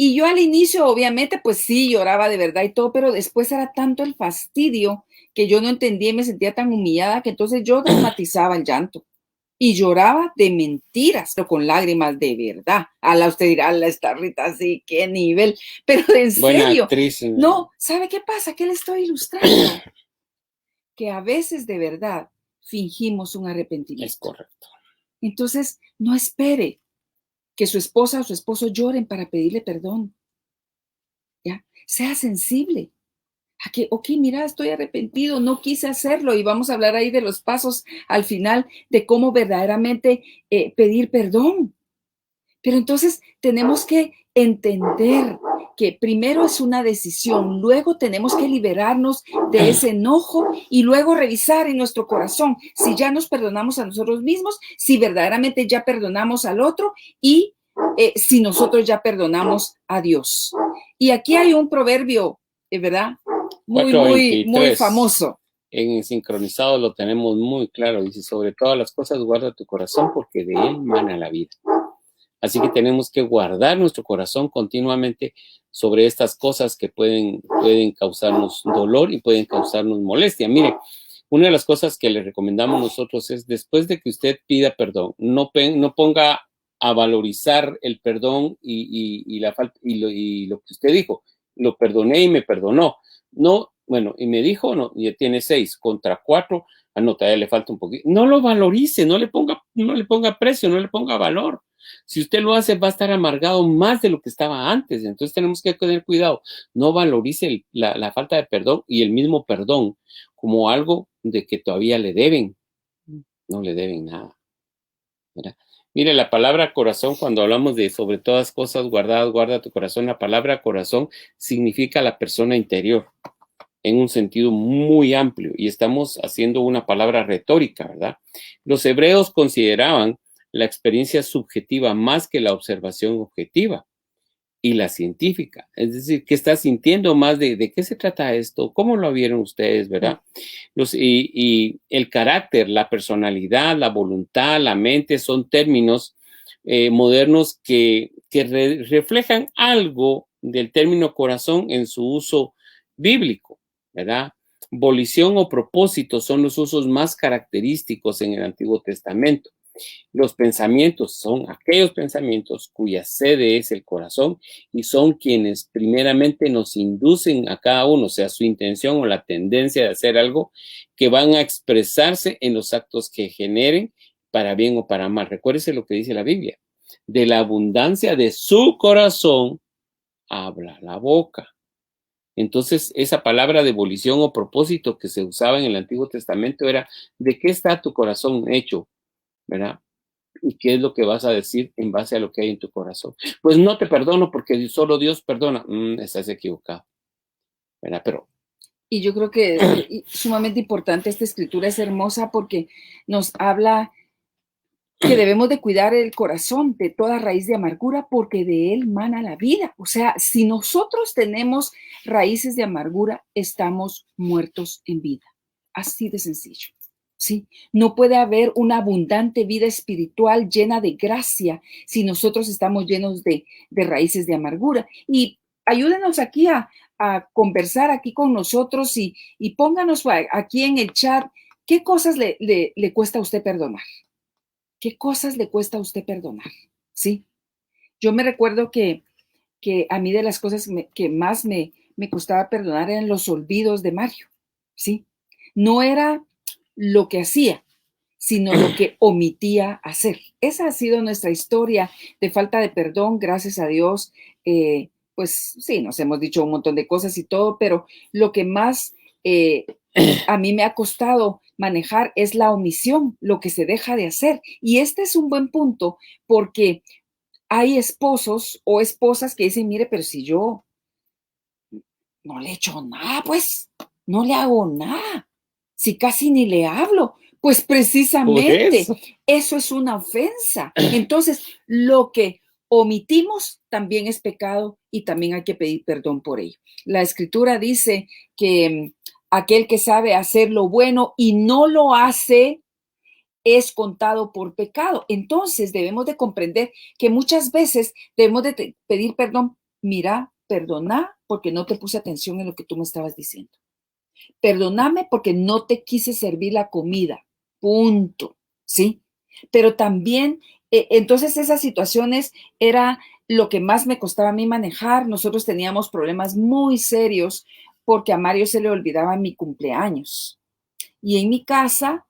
Y yo al inicio, obviamente, pues sí, lloraba de verdad y todo, pero después era tanto el fastidio que yo no entendía y me sentía tan humillada que entonces yo dramatizaba el llanto. Y lloraba de mentiras, pero con lágrimas de verdad. Usted dirá, la esta Rita, así, qué nivel. Pero en Buena serio, actriz. no, ¿sabe qué pasa? ¿Qué le estoy ilustrando? Que a veces de verdad fingimos un arrepentimiento. Es correcto. Entonces, no espere que su esposa o su esposo lloren para pedirle perdón. sea sensible. A que, ok, mira, estoy arrepentido, no quise hacerlo, y vamos a hablar ahí de los pasos al final de cómo verdaderamente pedir perdón. Pero entonces tenemos que entender que primero es una decisión, luego tenemos que liberarnos de ese enojo y luego revisar en nuestro corazón si ya nos perdonamos a nosotros mismos, si verdaderamente ya perdonamos al otro y si nosotros ya perdonamos a Dios. Y aquí hay un proverbio, ¿verdad? Muy, muy, muy 4:23. famoso. En sincronizado lo tenemos muy claro. Dice, sobre todas las cosas guarda tu corazón porque de él mana la vida. Así que tenemos que guardar nuestro corazón continuamente sobre estas cosas que pueden causarnos dolor y pueden causarnos molestia. Mire, una de las cosas que le recomendamos nosotros es, después de que usted pida perdón, no ponga a valorizar el perdón y la falta y lo que usted dijo. Lo perdoné y me perdonó. No, bueno, y me dijo, no, ya tiene 6 contra 4. Todavía le falta un poquito. No lo valorice, no le ponga precio, no le ponga valor. Si usted lo hace, va a estar amargado más de lo que estaba antes. Entonces tenemos que tener cuidado. No valorice la falta de perdón y el mismo perdón como algo de que todavía le deben. No le deben nada. ¿Verdad? Mire, la palabra corazón, cuando hablamos de sobre todas cosas guardadas, guarda tu corazón, la palabra corazón significa la persona interior en un sentido muy amplio, y estamos haciendo una palabra retórica, ¿verdad? Los hebreos consideraban la experiencia subjetiva más que la observación objetiva y la científica. Es decir, ¿qué está sintiendo más de qué se trata esto? ¿Cómo lo vieron ustedes, verdad? Y el carácter, la personalidad, la voluntad, la mente son términos modernos que reflejan algo del término corazón en su uso bíblico, ¿verdad? Volición o propósito son los usos más característicos en el Antiguo Testamento. Los pensamientos son aquellos pensamientos cuya sede es el corazón y son quienes primeramente nos inducen a cada uno, sea su intención o la tendencia de hacer algo, que van a expresarse en los actos que generen para bien o para mal. Recuérdese lo que dice la Biblia. De la abundancia de su corazón habla la boca. Entonces, esa palabra de volición o propósito que se usaba en el Antiguo Testamento era, ¿de qué está tu corazón hecho? ¿Verdad? ¿Y qué es lo que vas a decir en base a lo que hay en tu corazón? Pues no te perdono porque solo Dios perdona. Estás equivocado, ¿verdad? Pero Y yo creo que es sumamente importante esta escritura, es hermosa porque nos habla que debemos de cuidar el corazón de toda raíz de amargura porque de él mana la vida. O sea, si nosotros tenemos raíces de amargura, estamos muertos en vida. Así de sencillo. ¿Sí? No puede haber una abundante vida espiritual llena de gracia si nosotros estamos llenos de raíces de amargura. Y ayúdenos aquí a conversar aquí con nosotros y pónganos aquí en el chat qué cosas le cuesta a usted perdonar. ¿Qué cosas le cuesta a usted perdonar? ¿Sí? Yo me recuerdo que a mí de las cosas que más me costaba perdonar eran los olvidos de Mario. ¿Sí? No era lo que hacía, sino lo que omitía hacer. Esa ha sido nuestra historia de falta de perdón, gracias a Dios. Pues sí, nos hemos dicho un montón de cosas y todo, pero lo que más a mí me ha costado manejar es la omisión, lo que se deja de hacer. Y este es un buen punto porque hay esposos o esposas que dicen, mire, pero si yo no le echo nada, pues no le hago nada, si casi ni le hablo, pues precisamente eso es una ofensa. Entonces, lo que omitimos también es pecado y también hay que pedir perdón por ello. La escritura dice que aquel que sabe hacer lo bueno y no lo hace es contado por pecado. Entonces debemos de comprender que muchas veces debemos de pedir perdón. Mira, perdona porque no te puse atención en lo que tú me estabas diciendo. Perdóname porque no te quise servir la comida. Punto. ¿Sí? Pero también, entonces esas situaciones era lo que más me costaba a mí manejar. Nosotros teníamos problemas muy serios porque a Mario se le olvidaba mi cumpleaños. Y en mi casa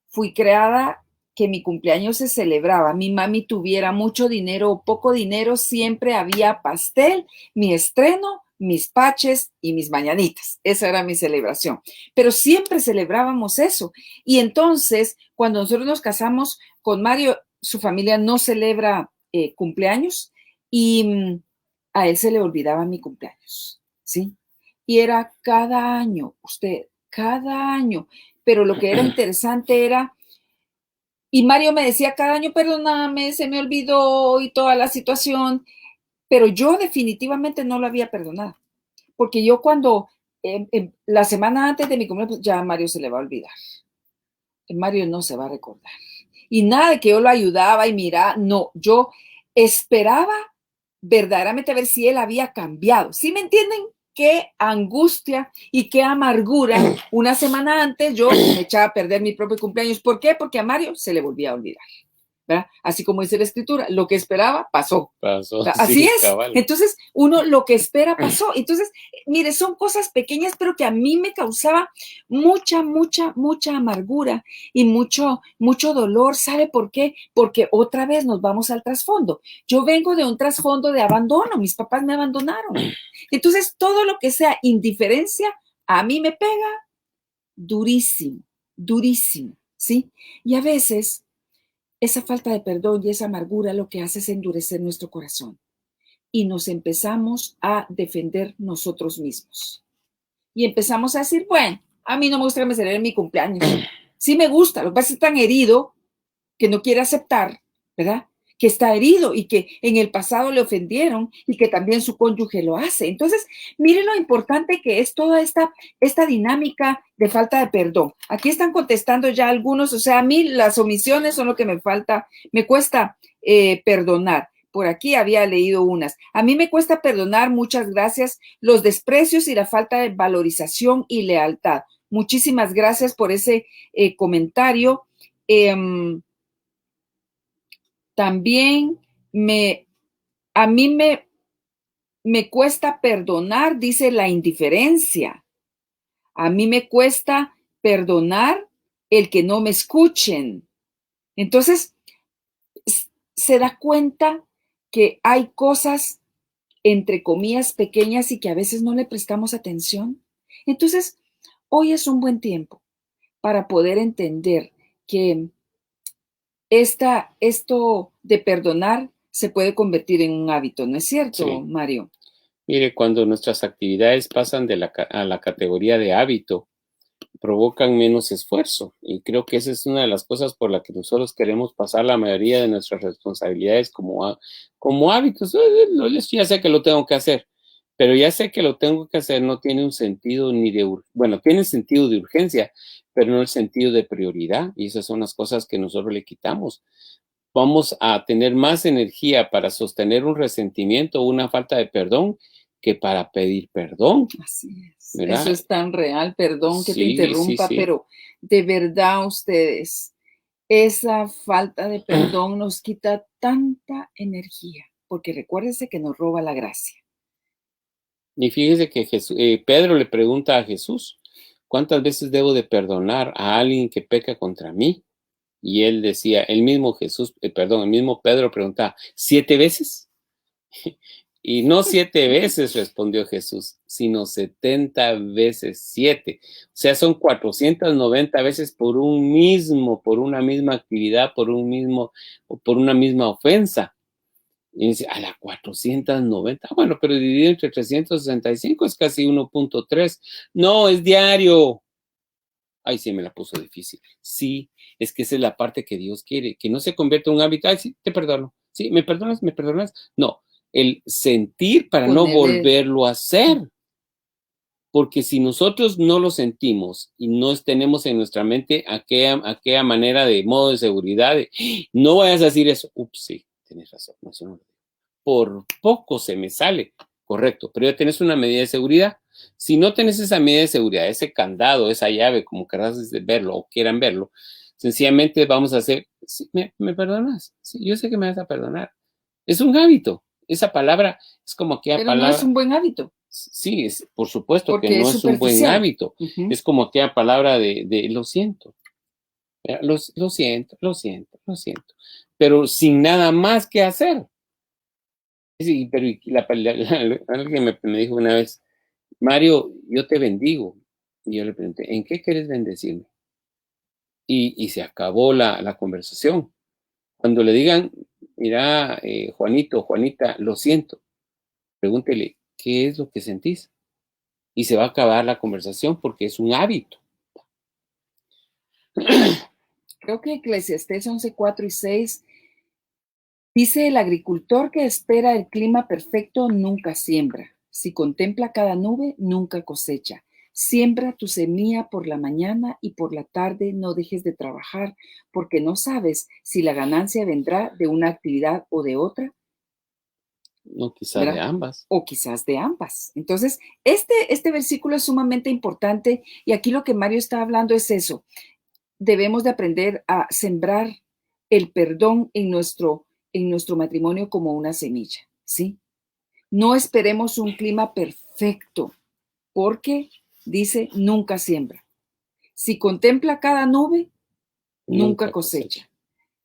fui creada que mi cumpleaños se celebraba. Mi mami tuviera mucho dinero o poco dinero, siempre había pastel, mi estreno, mis paches y mis mañanitas. Esa era mi celebración. Pero siempre celebrábamos eso. Y entonces, cuando nosotros nos casamos con Mario, su familia no celebra cumpleaños y a él se le olvidaba mi cumpleaños, ¿sí? Y era cada año, cada año. Pero lo que era interesante era, y Mario me decía cada año, perdóname, se me olvidó y toda la situación, pero yo definitivamente no lo había perdonado, porque yo cuando, la semana antes de mi cumpleaños, ya a Mario se le va a olvidar, Mario no se va a recordar. Y nada de que yo lo ayudaba y mira, no, yo esperaba verdaderamente a ver si él había cambiado. ¿Sí me entienden? Qué angustia y qué amargura. Una semana antes yo me echaba a perder mi propio cumpleaños. ¿Por qué? Porque a Mario se le volvía a olvidar, ¿verdad? Así como dice la escritura, lo que esperaba pasó. Así sí, es. cabal. Entonces, uno lo que espera pasó. Entonces, mire, son cosas pequeñas, pero que a mí me causaba mucha, mucha, mucha amargura y mucho, mucho dolor. ¿Sabe por qué? Porque otra vez nos vamos al trasfondo. Yo vengo de un trasfondo de abandono. Mis papás me abandonaron. Entonces, todo lo que sea indiferencia, a mí me pega durísimo, durísimo, ¿sí? Y a veces esa falta de perdón y esa amargura lo que hace es endurecer nuestro corazón y nos empezamos a defender nosotros mismos. Y empezamos a decir, bueno, a mí no me gusta que me celebren mi cumpleaños. Sí me gusta, lo que pasa es que está tan herido que no quiere aceptar, ¿verdad? Que está herido y que en el pasado le ofendieron y que también su cónyuge lo hace. Entonces, miren lo importante que es toda esta dinámica de falta de perdón. Aquí están contestando ya algunos, o sea, a mí las omisiones son lo que me falta, me cuesta perdonar. Por aquí había leído unas. A mí me cuesta perdonar, muchas gracias, los desprecios y la falta de valorización y lealtad. Muchísimas gracias por ese comentario. También a mí me cuesta perdonar, dice la indiferencia. A mí me cuesta perdonar el que no me escuchen. Entonces, se da cuenta que hay cosas, entre comillas, pequeñas y que a veces no le prestamos atención. Entonces, hoy es un buen tiempo para poder entender que esto de perdonar se puede convertir en un hábito, ¿no es cierto, Sí. Mario? Mire, cuando nuestras actividades pasan a la categoría de hábito, provocan menos esfuerzo. Y creo que esa es una de las cosas por las que nosotros queremos pasar la mayoría de nuestras responsabilidades como hábitos. Ya sé que lo tengo que hacer, pero ya sé que lo tengo que hacer no tiene un sentido tiene sentido de urgencia, pero no el sentido de prioridad. Y esas son las cosas que nosotros le quitamos. Vamos a tener más energía para sostener un resentimiento o una falta de perdón que para pedir perdón. Así es. ¿Verdad? Eso es tan real, perdón que te Sí, interrumpa, sí. pero de verdad ustedes, esa falta de perdón nos quita tanta energía, porque recuérdense que nos roba la gracia. Y fíjese que Pedro le pregunta a Jesús, ¿cuántas veces debo de perdonar a alguien que peca contra mí? Y él decía, el mismo Pedro preguntaba, ¿7 veces? Y no 7 veces, respondió Jesús, sino 70 veces 7. O sea, son 490 veces por una misma actividad, por una misma ofensa. Y dice, a la 490, bueno, pero dividido entre 365 es casi 1.3. No, es diario. Ay, sí, me la puso difícil. Sí, es que esa es la parte que Dios quiere, que no se convierta en un hábito. Ay, sí, te perdono. Sí, ¿me perdonas? ¿Me perdonas? No, el sentir para no volverlo a hacer. Porque si nosotros no lo sentimos y no tenemos en nuestra mente aquella manera de modo de seguridad, no vayas a decir eso. Ups, sí, tienes razón. No, eso no lo digo. Por poco se me sale, correcto, pero ya tenés una medida de seguridad. Si no tenés esa medida de seguridad, ese candado, esa llave, como querrás verlo o quieran verlo, sencillamente vamos a hacer, ¿sí, me perdonas? Sí, yo sé que me vas a perdonar. Es un hábito. Esa palabra es como aquella Pero palabra. no es un buen hábito. Sí, por supuesto Porque que no es un buen hábito. Es como aquella palabra de lo siento. Lo siento. Pero sin nada más que hacer. Sí, pero alguien me dijo una vez, Mario, yo te bendigo. Y yo le pregunté, ¿en qué quieres bendecirme? Y se acabó la conversación. Cuando le digan, mira, Juanito, Juanita, lo siento, pregúntele, ¿qué es lo que sentís? Y se va a acabar la conversación porque es un hábito. Creo que Eclesiastés 11:4 y 6 dice: el agricultor que espera el clima perfecto nunca siembra. Si contempla cada nube, nunca cosecha. Siembra tu semilla por la mañana y por la tarde no dejes de trabajar, porque no sabes si la ganancia vendrá de una actividad o de otra, No, quizá de ¿verdad? ambas. O quizás de ambas. Entonces, este versículo es sumamente importante y aquí lo que Mario está hablando es eso. Debemos de aprender a sembrar el perdón en nuestro matrimonio como una semilla, ¿sí? No esperemos un clima perfecto, porque dice, nunca siembra. Si contempla cada nube, nunca Nunca cosecha. cosecha.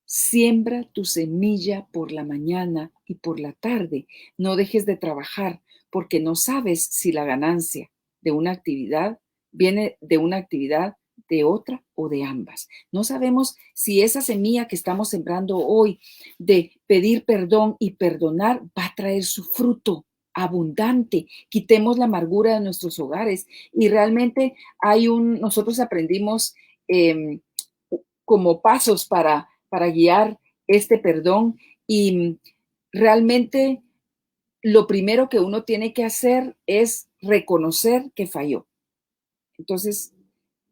Siembra tu semilla por la mañana y por la tarde. No dejes de trabajar, porque no sabes si la ganancia de una actividad viene de una actividad, de otra o de ambas. No sabemos si esa semilla que estamos sembrando hoy de pedir perdón y perdonar va a traer su fruto abundante. Quitemos la amargura de nuestros hogares y realmente nosotros aprendimos em, como pasos para guiar este perdón y realmente lo primero que uno tiene que hacer es reconocer que falló. Entonces,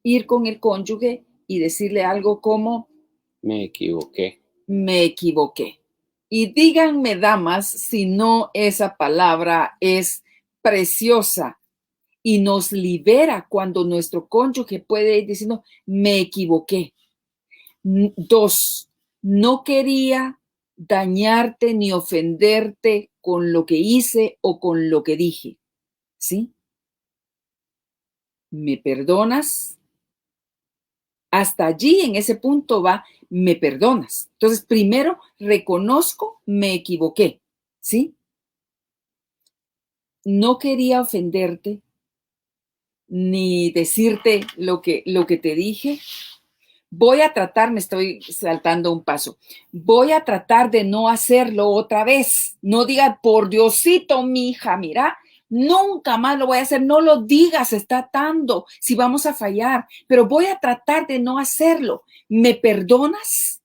ir con el cónyuge y decirle algo como, Me equivoqué. me equivoqué. Y díganme, damas, si no esa palabra es preciosa y nos libera cuando nuestro cónyuge puede ir diciendo, me equivoqué. 2, no quería dañarte ni ofenderte con lo que hice o con lo que dije, ¿sí? ¿Me perdonas? Hasta allí, en ese punto va, me perdonas. Entonces, primero reconozco, me equivoqué, ¿sí? No quería ofenderte ni decirte lo que te dije. Voy a tratar, me estoy saltando un paso, voy a tratar de no hacerlo otra vez. No diga, por Diosito, mi hija, mira, nunca más lo voy a hacer. No lo digas, está atando si vamos a fallar, pero voy a tratar de no hacerlo. ¿Me perdonas?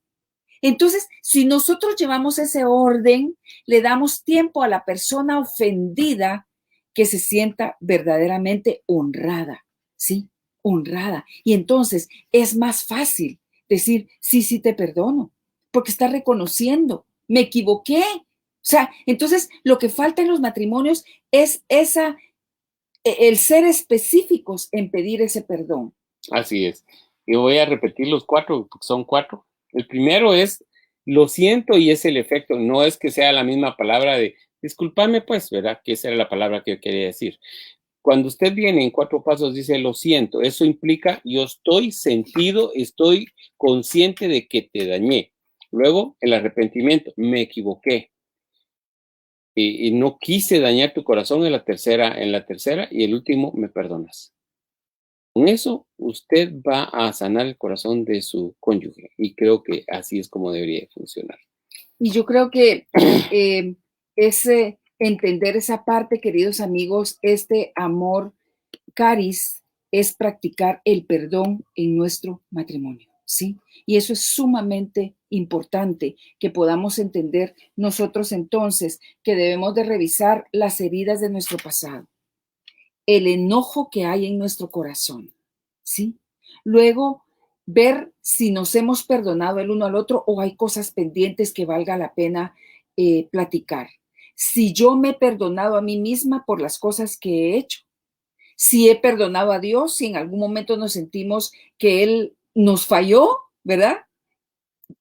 Entonces, si nosotros llevamos ese orden, le damos tiempo a la persona ofendida que se sienta verdaderamente honrada, ¿sí? Honrada. Y entonces es más fácil decir, sí, sí te perdono, porque está reconociendo, me equivoqué. O sea, entonces lo que falta en los matrimonios es el ser específicos en pedir ese perdón. Así es. Y voy a repetir los 4, porque son 4. El primero es, lo siento, y es el efecto. No es que sea la misma palabra de, discúlpame, pues, ¿verdad? Que esa era la palabra que yo quería decir. Cuando usted viene en 4 pasos, dice, lo siento. Eso implica, yo estoy sentido, estoy consciente de que te dañé. Luego, el arrepentimiento, me equivoqué. Y no quise dañar tu corazón en la tercera, y el último, me perdonas. Con eso, usted va a sanar el corazón de su cónyuge y creo que así es como debería funcionar. Y yo creo que es entender esa parte, queridos amigos, este amor caris es practicar el perdón en nuestro matrimonio, ¿sí? Y eso es sumamente importante que podamos entender nosotros entonces que debemos de revisar las heridas de nuestro pasado, el enojo que hay en nuestro corazón, ¿sí? Luego, ver si nos hemos perdonado el uno al otro o hay cosas pendientes que valga la pena platicar. Si yo me he perdonado a mí misma por las cosas que he hecho, si he perdonado a Dios, si en algún momento nos sentimos que Él nos falló, ¿verdad?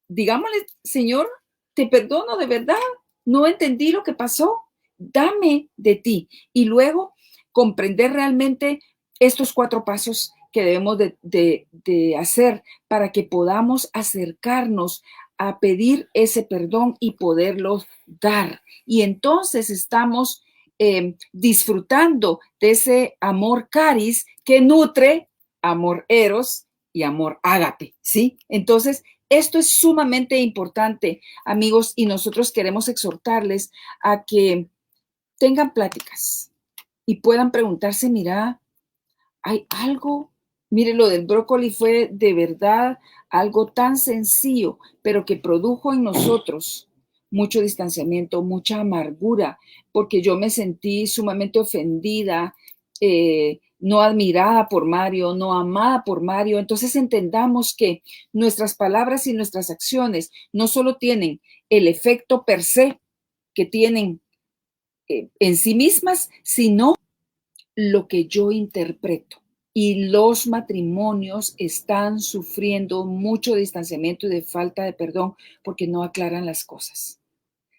Digámosle, Señor, te perdono de verdad, no entendí lo que pasó, dame de ti. Y luego comprender realmente estos 4 pasos que debemos de hacer para que podamos acercarnos a pedir ese perdón y poderlo dar. Y entonces estamos disfrutando de ese amor caris que nutre amor eros y amor ágape, ¿sí? Entonces, esto es sumamente importante, amigos, y nosotros queremos exhortarles a que tengan pláticas y puedan preguntarse, mira, hay algo, mire, lo del brócoli fue de verdad algo tan sencillo, pero que produjo en nosotros mucho distanciamiento, mucha amargura, porque yo me sentí sumamente ofendida, no admirada por Mario, no amada por Mario. Entonces entendamos que nuestras palabras y nuestras acciones no solo tienen el efecto per se que tienen en sí mismas, sino lo que yo interpreto. Y los matrimonios están sufriendo mucho distanciamiento y de falta de perdón porque no aclaran las cosas.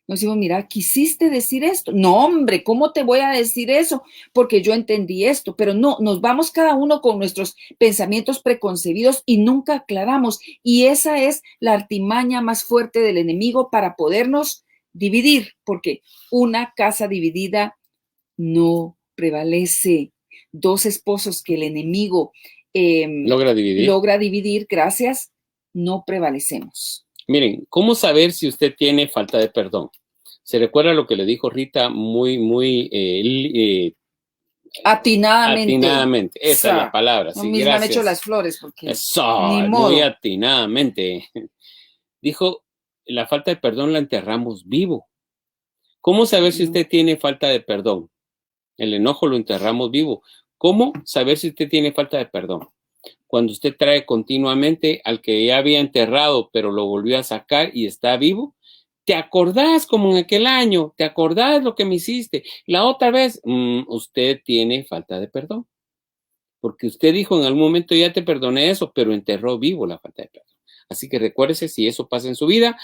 Nos decimos, mira, ¿quisiste decir esto? No, hombre, ¿cómo te voy a decir eso? Porque yo entendí esto, pero no, nos vamos cada uno con nuestros pensamientos preconcebidos y nunca aclaramos. Y esa es la artimaña más fuerte del enemigo para podernos dividir, porque una casa dividida no prevalece. Dos esposos que el enemigo logra dividir, gracias, no prevalecemos. Miren, ¿cómo saber si usted tiene falta de perdón? ¿Se recuerda lo que le dijo Rita muy atinadamente? Atinadamente, esa es la palabra. Yo sí, misma gracias. me echo las flores porque eso, ni modo. muy atinadamente. Dijo, la falta de perdón la enterramos vivo. ¿Cómo saber si usted tiene falta de perdón? El enojo lo enterramos vivo. ¿Cómo saber si usted tiene falta de perdón? Cuando usted trae continuamente al que ya había enterrado, pero lo volvió a sacar y está vivo, ¿te acordás como en aquel año? ¿Te acordás lo que me hiciste? La otra vez, usted tiene falta de perdón. Porque usted dijo en algún momento, ya te perdoné eso, pero enterró vivo la falta de perdón. Así que recuérdese, si eso pasa en su vida,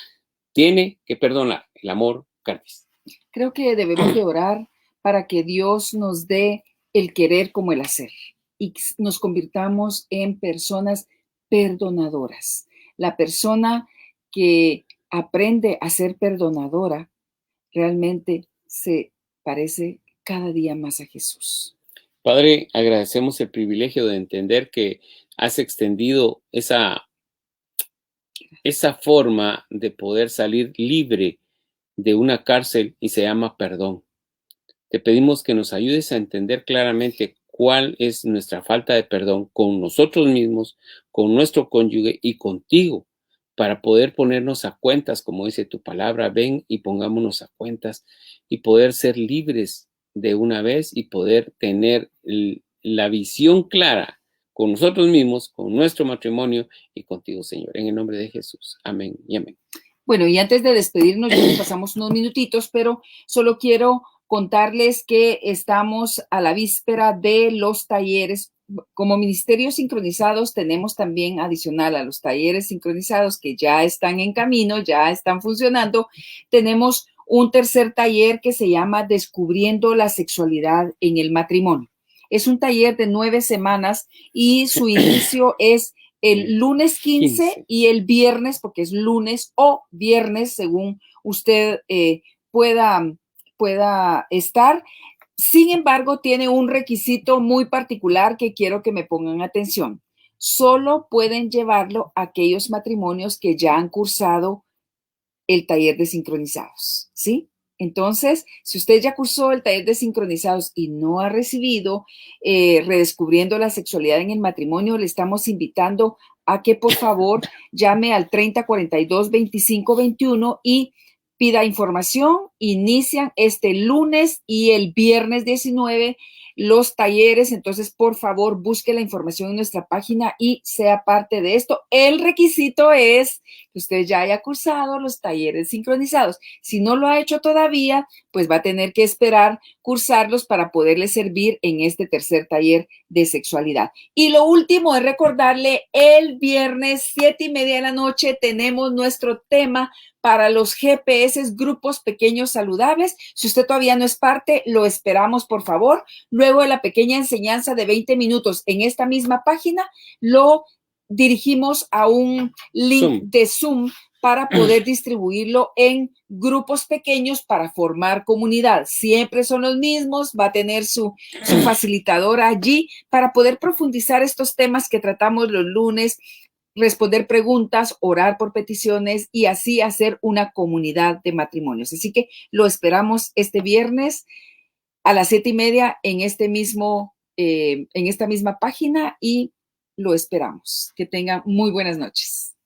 tiene que perdonar. El amor caris. Creo que debemos de orar para que Dios nos dé el querer como el hacer y nos convirtamos en personas perdonadoras. La persona que aprende a ser perdonadora realmente se parece cada día más a Jesús. Padre, agradecemos el privilegio de entender que has extendido esa forma de poder salir libre de una cárcel y se llama perdón. Te pedimos que nos ayudes a entender claramente cuál es nuestra falta de perdón con nosotros mismos, con nuestro cónyuge y contigo, para poder ponernos a cuentas, como dice tu palabra, ven y pongámonos a cuentas y poder ser libres de una vez y poder tener la visión clara con nosotros mismos, con nuestro matrimonio y contigo, Señor. En el nombre de Jesús. Amén y amén. Bueno, y antes de despedirnos, ya nos pasamos unos minutitos, pero solo quiero contarles que estamos a la víspera de los talleres. Como Ministerios Sincronizados tenemos también adicional a los talleres sincronizados que ya están en camino, ya están funcionando, tenemos un tercer taller que se llama Descubriendo la Sexualidad en el Matrimonio. Es un taller de 9 semanas y su inicio es el lunes 15 y el viernes, porque es lunes o viernes, según usted pueda estar. Sin embargo, tiene un requisito muy particular que quiero que me pongan atención. Solo pueden llevarlo aquellos matrimonios que ya han cursado el taller de sincronizados, ¿sí? Entonces, si usted ya cursó el taller de sincronizados y no ha recibido Redescubriendo la Sexualidad en el Matrimonio, le estamos invitando a que por favor llame al 3042-2521 y pida información. Inician este lunes y el viernes 19 los talleres, entonces por favor busque la información en nuestra página y sea parte de esto. El requisito es que usted ya haya cursado los talleres sincronizados. Si no lo ha hecho todavía, pues va a tener que esperar cursarlos para poderle servir en este tercer taller de sexualidad. Y lo último es recordarle, el viernes 7:30 de la noche tenemos nuestro tema para los GPS, grupos pequeños saludables. Si usted todavía no es parte, lo esperamos, por favor. Luego de la pequeña enseñanza de 20 minutos en esta misma página, lo dirigimos a un link de Zoom para poder distribuirlo en grupos pequeños para formar comunidad. Siempre son los mismos, va a tener su facilitador allí para poder profundizar estos temas que tratamos los lunes, responder preguntas, orar por peticiones y así hacer una comunidad de matrimonios. Así que lo esperamos este viernes a las 7:30 en en esta misma página y lo esperamos. Que tengan muy buenas noches.